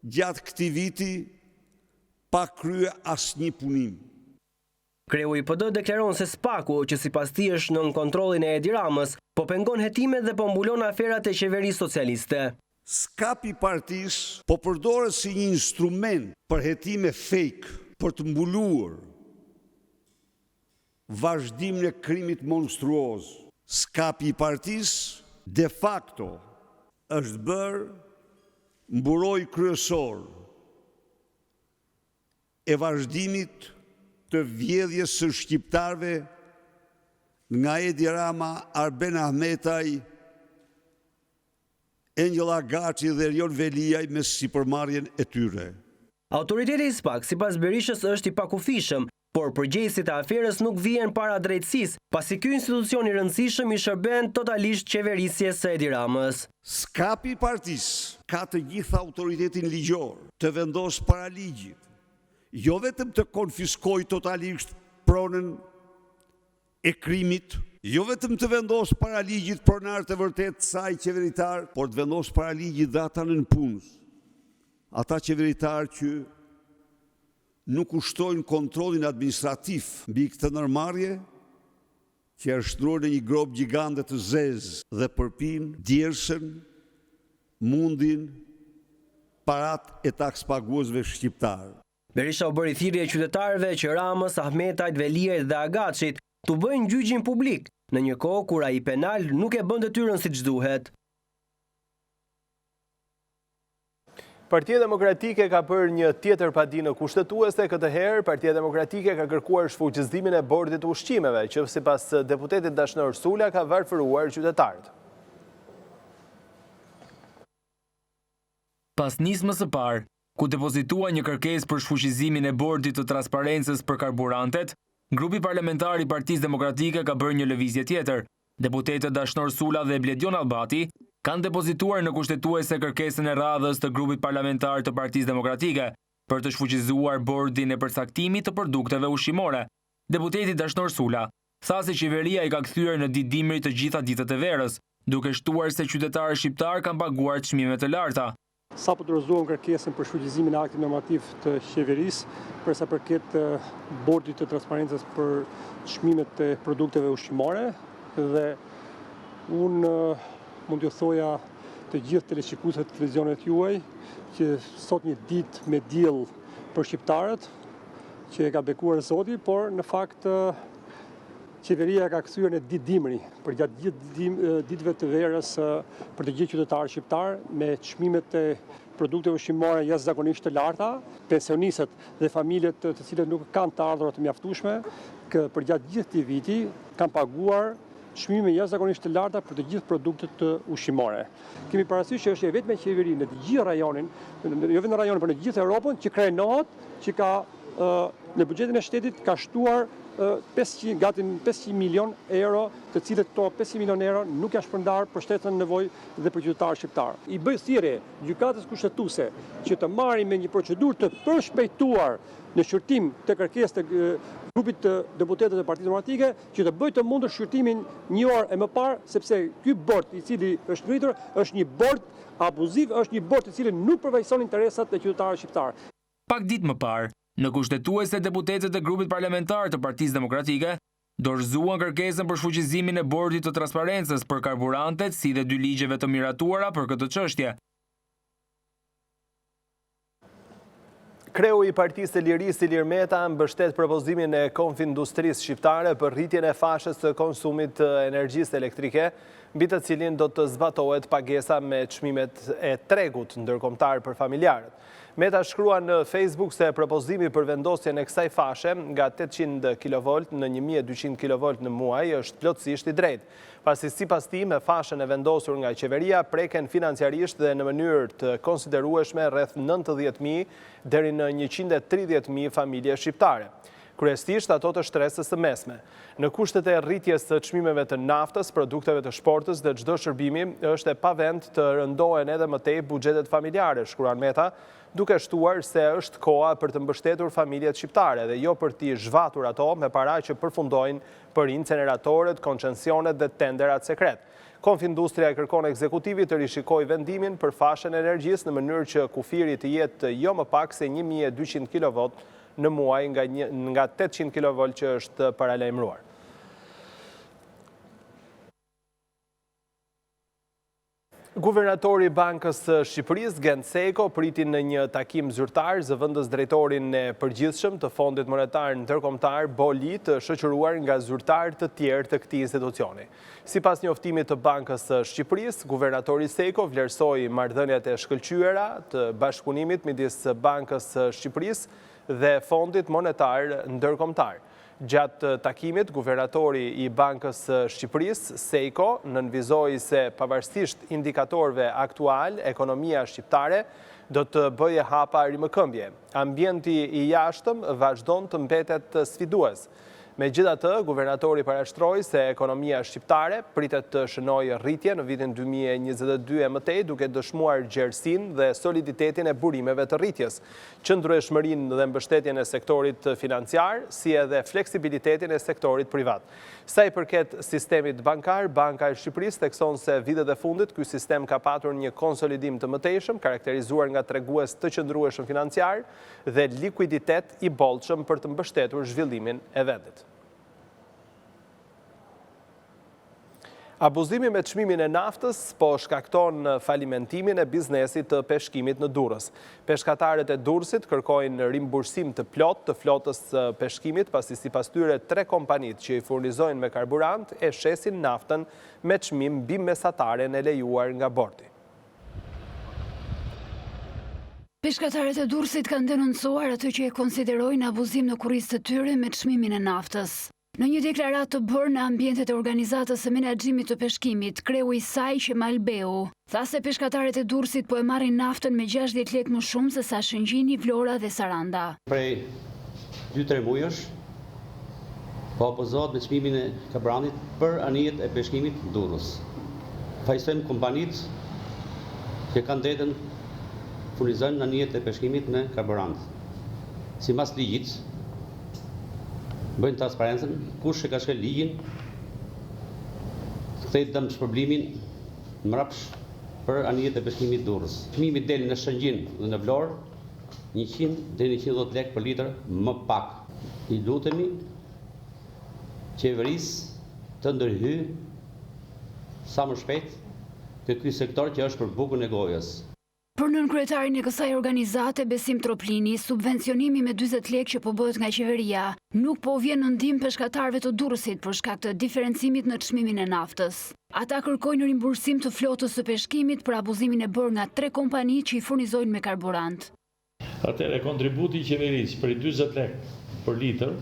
gjatë këtij viti pa kryer asnjë punim. Kreu i PD deklaron se SPAK-u, që sipas tij është nën kontrollin e Edi Ramës, po pengon hetimet dhe po mbulon aferat e qeverisë socialiste. Skapi i partisë po përdoret si një instrument për hetime fake, për të mbuluar vazhdimin e krimit monstruoz. Skapi i partisë de facto është bërë mburoj kryesor e vazhdimit të vjedhjes së shqiptarëve nga Edi Rama, Arben Ahmetaj, Angela Gaci dhe Erion Veliaj me sipërmarrjen e tyre. Autoriteti i SPAK sipas Berishës është i pakufishëm, por përgjegjësit e aferës nuk vijnë para drejtësisë, pasi ky institucion i rëndësishëm i shërben totalisht qeverisjes së Edi Ramës. Skapi i partisë ka të gjitha autoritetin ligjor të vendosë para ligjit, jo vetëm të konfiskojë totalisht pronën e krimit, jo vetëm të vendosë para ligjit pronar të vërtet saj qeveritar, por të vendosë para ligjit dhe ata nën punës. Ata qeveritar që nuk ushtojnë kontrollin administrativ mbi këtë ndërmarrje që janë shtruar në një grop gjigande të zezë dhe përpin djersën, mundin, parat e taks paguesve shqiptarë. Berisha u bëri thirrje qytetarëve që Ramës, Ahmetajt, Velierit dhe Agaçit të bëjnë gjyqin publik, në një kohë kur ai penal nuk e bën detyrën siç duhet. Partia Demokratike ka bërë një tjetër padinë kushtetuese, këtë herë Partia Demokratike ka kërkuar shfuqizdimin e bordit të ushqimeve, që sipas deputetit Dashnor Sula ka varfëruar qytetarët. Pas nismës së parë, ku depozitua një kërkesë për shfuqizimin e bordit të transparencës për karburantet, grupi parlamentar i Partisë Demokratike ka bërë një lëvizje tjetër. Deputetët Dashnor Sula dhe Bledjon Allbati kanë depozituar në kushtetuese kërkesën e radhës të grupit parlamentar të Partisë Demokratike për të shfuqizuar bordin e përcaktimit të produkteve ushqimore. Deputeti Dashnor Sula tha se qeveria i ka kthyer në ditë dimri të gjitha ditët e verës, duke shtuar se qytetarët shqiptar kanë paguar çmime të larta. Sapo dorëzuam kërkesën për shfuqizimin e aktit normativ të qeverisë për sa përket bordit të transparencës për çmimet e produkteve ushqimore dhe unë mund t'ju thoja të gjithë teleshikuesve të televizionet juaj që sot një ditë me diell për shqiptarët që e ka bekuar Zoti, por në fakt qeveria ka kthyer në ditë dimri për gjatë gjithë ditëve të verës për të gjithë qytetarët shqiptar me çmimet e produkteve ushqimore jashtëzakonisht të larta, pensionistët dhe familjet të cilët nuk kanë të ardhurat të mjaftueshme, që për gjatë gjithë këtij viti kanë paguar çmime jashtëzakonisht të larta për të gjithë produktet ushqimore. Kemi parasysh që është e vetme qeveri në të gjithë rajonin, jo vetëm në rajonin, por në gjithë Europën, që krenohet, që ka në buxhetin e shtetit ka shtuar gati 500 milion euro, të cilët këto 500 milion euro nuk janë shpërndar për shtetën nevojë dhe për qytetarët shqiptar. I bëj thirrje gjykatës kushtetuese që të marrë me një procedurë të përshpejtuar në shqyrtim të kërkesës të grupit të deputetëve të Partisë Demokratike që të bëjë të mundur shqyrtimin një orë e më parë, sepse ky bord i cili është ngritur është një bord abuziv, është një bord i cili nuk përfaqëson interesat e qytetarëve shqiptar. Pak ditë më parë, në kushtetuese deputetët e grupit parlamentar të Partisë Demokratike dorëzuan kërkesën për shfuqizimin e bordit të transparencës për karburantet si dhe 2 ligjeve të miratuara për këtë çështje. Kreu i Partisë së Lirisë Ilir Meta mbështet propozimin e Konfindustrisë shqiptare për rritjen e fashës së konsumit të energjisë elektrike, mbi të cilin do të zbatohet pagesa me çmimet e tregut ndërkombëtar për familjarët. Meta shkrua në Facebook se propozimi për vendosjen e kësaj fashe nga 800 kV në 1200 kV në muaj është plotësisht i drejtë, pasi sipas tij me fashën e vendosur nga qeveria preken financiarisht dhe në mënyrë të konsiderueshme rreth 90.000 deri në 130.000 familje shqiptare. Kryesisht ato të shtresës së mesme. Në kushtet e rritjes së çmimeve të naftës, produkteve të shportës dhe çdo shërbimi është e pavend të rëndohen edhe më tej buxhetet familjare, shkruan Meta, duke shtuar se është koha për të mbështetur familjet shqiptare dhe jo për t'i zhvatur ato me para që përfundojnë për inceneratorët, koncensionet dhe tenderat sekret. Konfindustria e kërkon ekzekutivit të rishikojë vendimin për fashën e energjisë në mënyrë që kufiri të jetë jo më pak se 1200 kV në muaj nga 800 kV që është paralajmëruar. Guvernatori i Bankës së Shqipërisë, Gent Seko, priti në një takim zyrtar zëvendës drejtorin e përgjithshëm të Fondit Monetar Ndërkombëtar Boli të shoqëruar nga zyrtar të tjerë të këtij institucioni. Sipas njoftimit të Bankës së Shqipërisë, guvernatori Seko vlerësoi marrëdhëniet e shkëlqyera të bashkëpunimit midis Bankës së Shqipërisë dhe Fondit Monetar Ndërkombëtar. Gjatë takimit, guvernatori i Bankës së Shqipërisë, Seko, nënvizoi se pavarësisht indikatorëve aktual, ekonomia shqiptare do të bëjë hapa rimëkëmbje. Ambienti i jashtëm vazhdon të mbetet sfidues. Megjithatë, guvernatori parashtroi se ekonomia shqiptare pritet të shënojë rritje në vitin 2022 e mëtej, duke dëshmuar gjerësinë dhe soliditetin e burimeve të rritjes, qëndrueshmërinë dhe mbështetjen e sektorit financiar, si edhe fleksibilitetin e sektorit privat. Sa i përket sistemit bankar, Banka e Shqipërisë thekson se vitet e fundit ky sistem ka patur një konsolidim të mëtejshëm, karakterizuar nga tregues të qëndrueshëm financiar dhe likuiditet i bollshëm për të mbështetur zhvillimin e vendit. Abuzimi me çmimin e naftës po shkakton falimentimin e biznesit të peshkimit në Durrës. Peshkatarët e Durrësit kërkojnë rimbursim të plot të flotës së peshkimit, pasi sipas tyre 3 kompanitë që i furnizojnë me karburant e shesin naftën me çmim mbi mesataren e lejuar nga bordi. Peshkatarët e Durrësit kanë denoncuar atë që e konsiderojnë abuzim në kurrizë të tyre me çmimin e naftës. Në një deklaratë të bërë në ambientet e organizatës së menaxhimit të peshkimit, kreu i saj Albeu tha se peshkatarët e Durrësit po e marrin naftën me 60 lekë më shumë se sa Shëngjini, Vlora dhe Saranda. Prej 2-3 muajsh po opozohet me çmimin e karburantit për anijet e peshkimit në Durrës. Fajsojmë kompanitë që kanë drejtën furnizojnë anijet e peshkimit me karburant. Sipas ligjit, bëjnë transparencën, kush e ka shkel ligjin, kthejt dëm shpërblimin mrapsh për anijet e peshkimit Durrës. Çmimi del në Shëngjin dhe në Vlorë 100 deri 110 lekë për litër më pak. I lutemi qeverisë të ndërhyj sa më shpejt te ky sektor që është për bukën e gojës. Për nënkryetarin e kësaj organizate, Besim Troplini, subvencionimi me 40 lekë që po bëhet nga qeveria nuk po vjen në ndihmë peshkatarëve të Durrësit për shkak të diferencimit në çmimin e naftës. Ata kërkojnë rimbursim të flotës së peshkimit për abuzimin e bërë nga 3 kompani që i furnizojnë me karburant. Atëherë kontributi i qeverisë për 40 lekë për litër,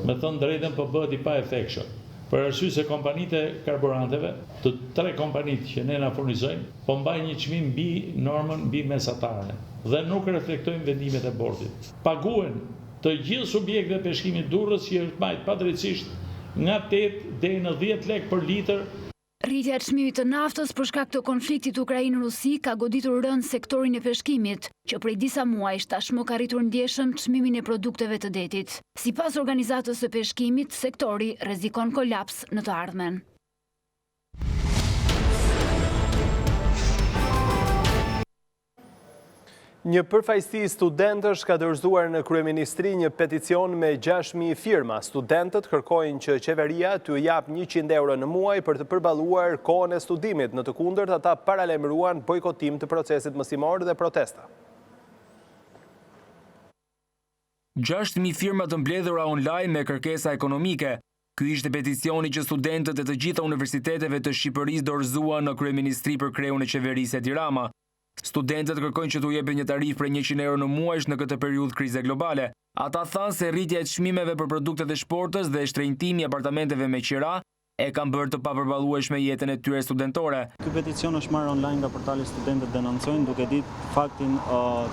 me thënë drejtën po bëhet i paefektshëm. Për arsye se kompanitë e karburanteve, të 3 kompanitë që ne na furnizojnë, po mbajnë një çmim mbi normën, mbi mesatare dhe nuk reflektojnë vendimet e bordit. Paguhen të gjithë subjektët e peshkimit Durrës që është marrë padrejtisht nga 8 deri në 10 lekë për litër. Rritja e çmimit të naftës për shkak të konfliktit Ukrainë-Rusi ka goditur rënd sektorin e peshkimit, që prej disa muajsh tashmë ka rritur ndjeshëm çmimin e produkteve të detit. Sipas organizatës së peshkimit, sektori rrezikon kolaps në të ardhmen. Një përfaqësi studentësh ka dorëzuar në kryeministri një peticion me 6.000 firma. Studentët kërkojnë që qeveria t'u jap 100 euro në muaj për të përballuar kohën e studimit. Në të kundërt, ata paralajmëruan bojkotim të procesit mësimor dhe protesta. 6.000 firma të mbledhura online me kërkesa ekonomike. Ky ishte peticioni që studentët e të gjitha universiteteve të Shqipërisë dorëzuan në kryeministri për kreun e qeverisë Edi Rama. Studentët kërkojnë që t'u jepet një tarifë për 100 euro në muaj në këtë periudhë krize globale. Ata thanë se rritja e çmimeve për produktet e shportës dhe shtrenjtimi i apartamenteve me qira e kanë bërë të papërballueshme jetën e tyre studentore. Ky peticion është marrë online nga portali Studentët denoncojnë, duke ditë faktin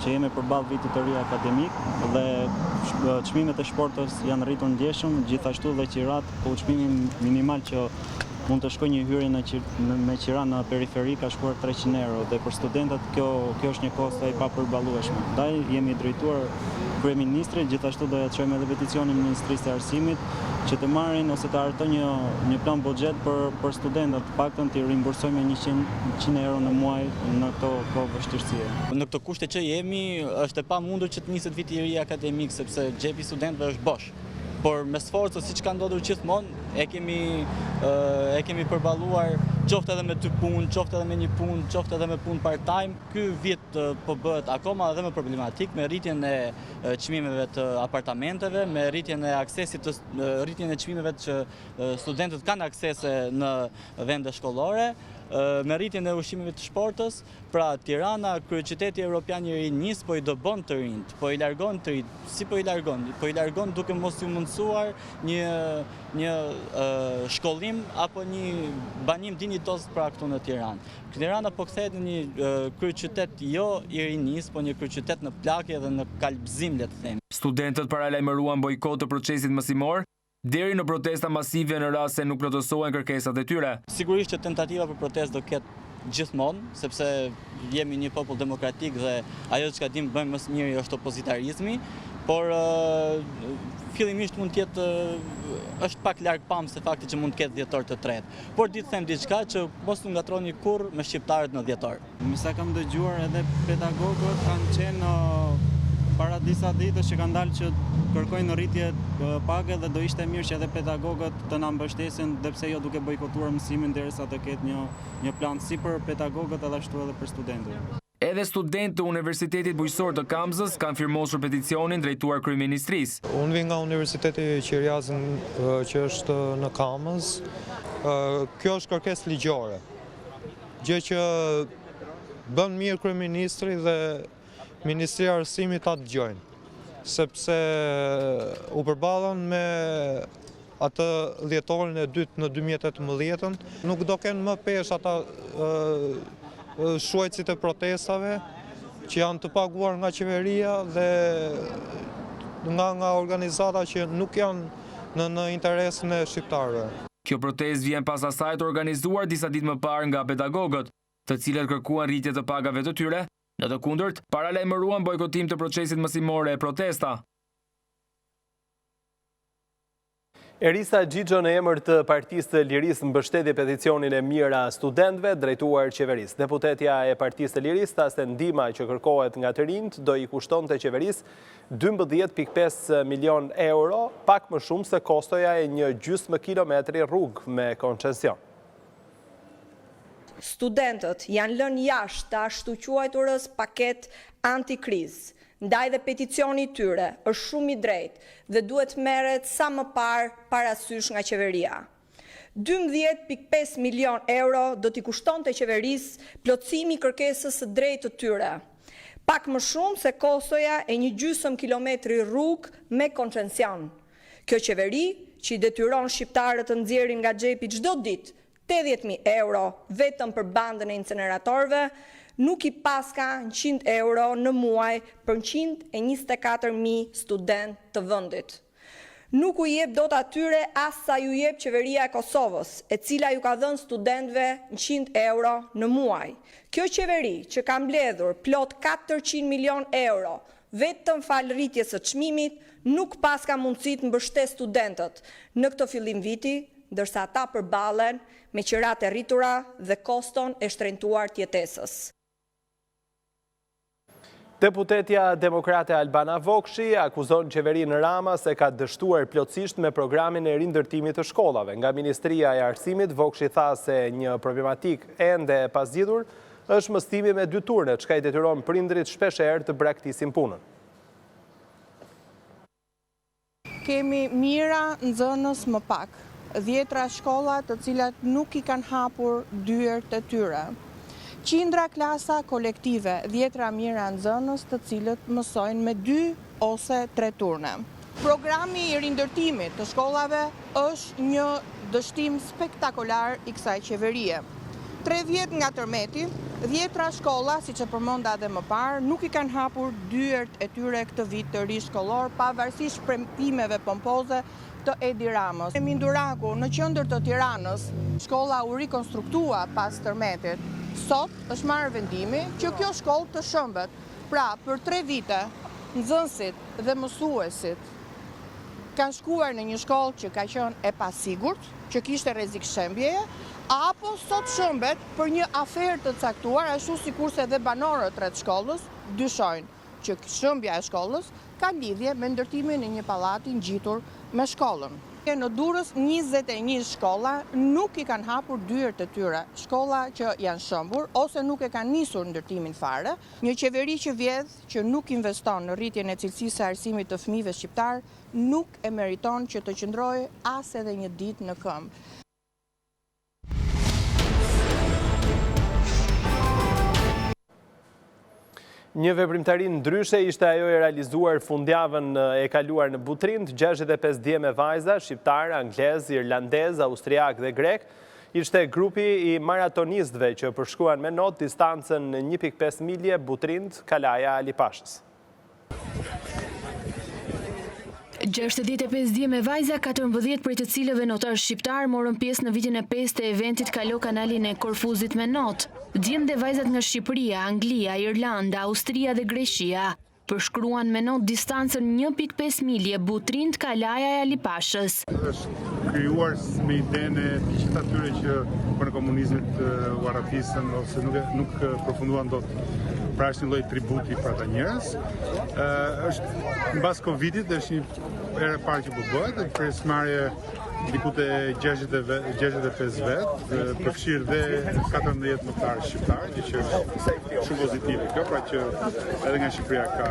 që jemi përballë vitit të ri akademik dhe çmimet e shportës janë rritur ndjeshëm, gjithashtu dhe qirat, po çmimi minimal që mund të shkojë një hyrje me qira në periferi ka shkuar 300 euro dhe për studentët kjo është një kosto e papërballueshme. Ndaj jemi drejtuar kryeministrit, gjithashtu do ja çojmë edhe peticionin Ministrisë së Arsimit që të marrin ose të hartojnë një plan buxhet për studentët, të paktën të rimbursojmë 100 euro në muaj në këto kohë vështirësie. Në këto kushte që jemi, është e pamundur që të niset viti i ri akademik sepse xhepi i studentëve është bosh. Por me sforcë, siç ka ndodhur gjithmonë, e kemi përballuar qoftë edhe me 2 punë, qoftë edhe me 1 punë, qoftë edhe me punë part-time. Ky vit po bëhet akoma edhe më problematik me rritjen e çmimeve të apartamenteve, me rritjen e aksesit rritjen e çmimeve që studentët kanë aksese në vende shkollore, me rritjen e ushqimeve të shportës. Pra Tirana, kryeqyteti evropian i ri nis po i dobon të rinjt, po i largon të rinjt. Si po i largon? Po i largon duke mos ju mundsuar një shkollim apo një banim dinjitoz pra këtu në Tiranë. Tirana po kthehet në një kryeqytet jo i rinis, po një kryeqytet në plakje dhe në kalbzim, le të themi. Studentët paralajmëruan bojkot të procesit mësimor deri në protesta masive në rast se nuk plotësohen kërkesat e tyre. Sigurisht që tentativa për protestë do ketë gjithmonë, sepse jemi një popull demokratik dhe ajo që dim bëjmë më së miri është opozitarizmi, por fillimisht mund të jetë është pak larg pamse fakti që mund të ketë dhjetor të tretë. Por ditë them diçka që mos u ngatroni kurrë me shqiptarët në dhjetor. Me sa kam dëgjuar edhe pedagogët kanë qenë para disa ditësh që kanë dalë që kërkojnë rritje page dhe do ishte mirë që edhe pedagogët të na mbështesin dhe pse jo duke bojkotuar mësimin derisa të ketë një plan si për pedagogët edhe ashtu edhe për studentët. Edhe studentë të Universitetit Bujqësor të Kamzës kanë firmosur peticionin drejtuar kryeministrisë. Unë vi nga Universiteti Qiriazën që është në Kamës. Kjo është kërkesë ligjore. Gjë që bën mirë kryeministri dhe Ministria e Arsimit ta dëgjojnë, sepse u përballën me atë dhjetorin e dytë në 2018, nuk do kenë më pesh ata shuajtësit e protestave që janë të paguar nga qeveria dhe nga organizata që nuk janë në interesin e shqiptarëve. Kjo protest vjen pas asaj të organizuar disa ditë më parë nga pedagogët, të cilët kërkuan rritje të pagave të tyre, në të kundërt, paralajmëruan bojkotim të procesit mësimore e protesta. Erisa Gjigjo në emër të Partisë të Lirisë mbështeti peticionin e mira studentëve drejtuar qeverisë. Deputetja e Partisë të Lirisë thaste ndihma që kërkohet nga të rinjt do i kushtonte qeverisë 12.5 milion euro, pak më shumë se kostoja e një gjysmë kilometri rrugë me koncesion. Studentët janë lënë jashtë të ashtu quajturës paket antikrizë. Ndaj dhe peticioni tyre është shumë i drejtë dhe duhet merret sa më parë parasysh nga qeveria. 12.5 milion euro do t'i kushtonte qeverisë plotësimi i kërkesës së drejtë të tyre, pak më shumë se kostoja e një gjysmë kilometri rrugë me koncesion. Kjo qeveri, që i detyron shqiptarët të nxjerrin nga xhepi çdo ditë 80.000 euro vetëm për bandën e incineratorëve, nuk i paska 100 euro në muaj për 124.000 student të vendit. Nuk u jep dot atyre as sa ju jep qeveria e Kosovës, e cila ju ka dhënë studentëve 100 euro në muaj. Kjo qeveri që ka mbledhur plot 400 milion euro vetëm fal rritjes së çmimit, nuk paska mundësi të mbështes studentët në këtë fillim viti, ndërsa ata përballen me qirat e rritura dhe koston e shtrentuar të jetesës. Deputetja demokrate Albana Vokshi akuzon qeverinë Rama se ka dështuar plotësisht me programin e rindërtimit të shkollave. Nga Ministria e Arsimit, Vokshi tha se një problematik ende e pasditur është mëstimi me 2 turne, çka i detyron prindrit shpeshherë të braktisin punën. Kemi mira nxënës më pak, 10 shkolla të cilat nuk i kanë hapur dyert e tyre. Qindra klasa kolektive, 10 mira nxënës të cilët mësojnë me 2 ose 3 turne. Programi i rindërtimit të shkollave është një dështim spektakolar i kësaj qeverie. 3 vjet nga tërmeti, 10 shkolla, siç e përmenda edhe më parë, nuk i kanë hapur dyert e tyre këtë vit të ri shkollor, pavarësisht premtimeve pompoze të Edi Ramës. Minduraku në qendër të Tiranës, shkolla u rikonstruktua pas tërmetit. Sot është marrë vendimi që kjo shkollë të shëmbet. Pra, për 3 vite, nxënësit dhe mësuesit kanë shkuar në një shkollë që ka qenë e pasigurt, që kishte rrezik shembjeje, apo sot shëmbet për një aferë të caktuar, ashtu sikurse edhe banorët rreth shkollës dyshojnë që shëmbja e shkollës ka lidhje me ndërtimin e një pallati ngjitur me shkollën. Në Durrës 21 shkolla nuk i kanë hapur dyert e tyre, shkolla që janë shëmbur ose nuk e kanë nisur ndërtimin fare. Një qeveri që vjedh, që nuk investon në rritjen e cilësisë së arsimit të fëmijëve shqiptar, nuk e meriton që të qëndrojë as edhe një ditë në këmbë. Një veprimtari ndryshe ishte ajo e realizuar fundjavën e kaluar në Butrind, 65 djeme vajza, shqiptar, anglez, irlandez, austriak dhe grek, ishte grupi i maratonistëve që përshkuan me not distancën 1.5 milje Butrind, Kalaja, Alipashës. 65 djeme vajza, 14 prej të cilëve notar shqiptar morën pjesë në vitin e 5 të eventit Kalo kanalin e Korfuzit me not. Djemë dhe vajzat nga Shqipëria, Anglia, Irlanda, Austria dhe Greqia përshkruan me not distancën 1.5 milje Butrind, Kalaja e Alipashës. Është krijuar me idenë e të gjithë atyre që për në komunizmit u arratisën ose nuk përfunduan dot. Pra është një lloj tributi për ata njerëz. Është mbas Covidit, është një herë parë që po bëhet, pjesëmarrje diku te 65 vet, përfshirë dhe 14 mëtarë shqiptarë, që është shumë pozitive kjo, pra që edhe nga Shqipëria ka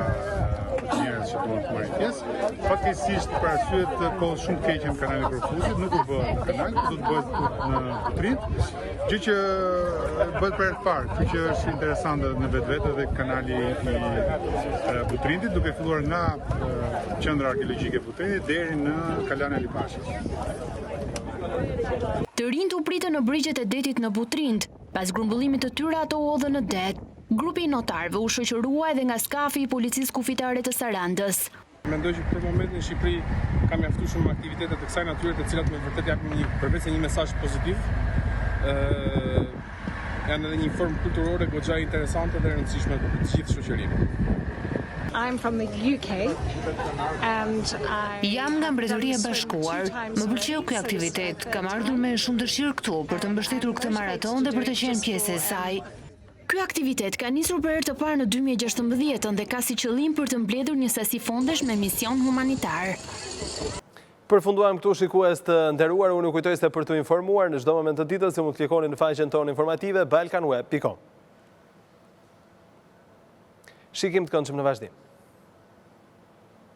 njerëz që duan të marrin pjesë. Fatkeqësisht për arsye të kohës shumë keqe në kanalin Profuzit, nuk u bë në kanal, do të bëhet në Putrit, gjë që bëhet për herë të parë, kjo që është interesante në vetvete dhe kanali i Putritit, duke filluar nga qendra arkeologjike e Putritit deri në Kalan e Lipashit. Të rinjt u pritën në brigjet e detit në Putrind. Pas grumbullimit të tyre ato u hodhën në det. Grupi i notarëve u shoqërua edhe nga skafi i policisë kufitare të Sarandës. Mendoj që për momentin në Shqipëri ka mjaftuar shumë aktivitete të kësaj natyre, të cilat me vërtet japin përveç një mesazh pozitiv, janë edhe një formë kulturore goxha interesante dhe e rëndësishme për të gjithë shoqërinë. I'm from the UK and Jam nga Mbretëria e Bashkuar. Më pëlqeu ky aktivitet. Kam ardhur me shumë dëshirë këtu për të mbështetur këtë maraton dhe për të qenë pjesë e saj. Ky aktivitet ka nisur për herë të parë në 2016 dhe ka si qëllim për të mbledhur një sasi fondesh me mision humanitar. Përfunduam këtu shikues të nderuar, unë kujtoj se për të informuar në çdo moment të ditës mund të klikoni në faqen tonë informative balkanweb.com. Shikim të këndshëm në vazhdim.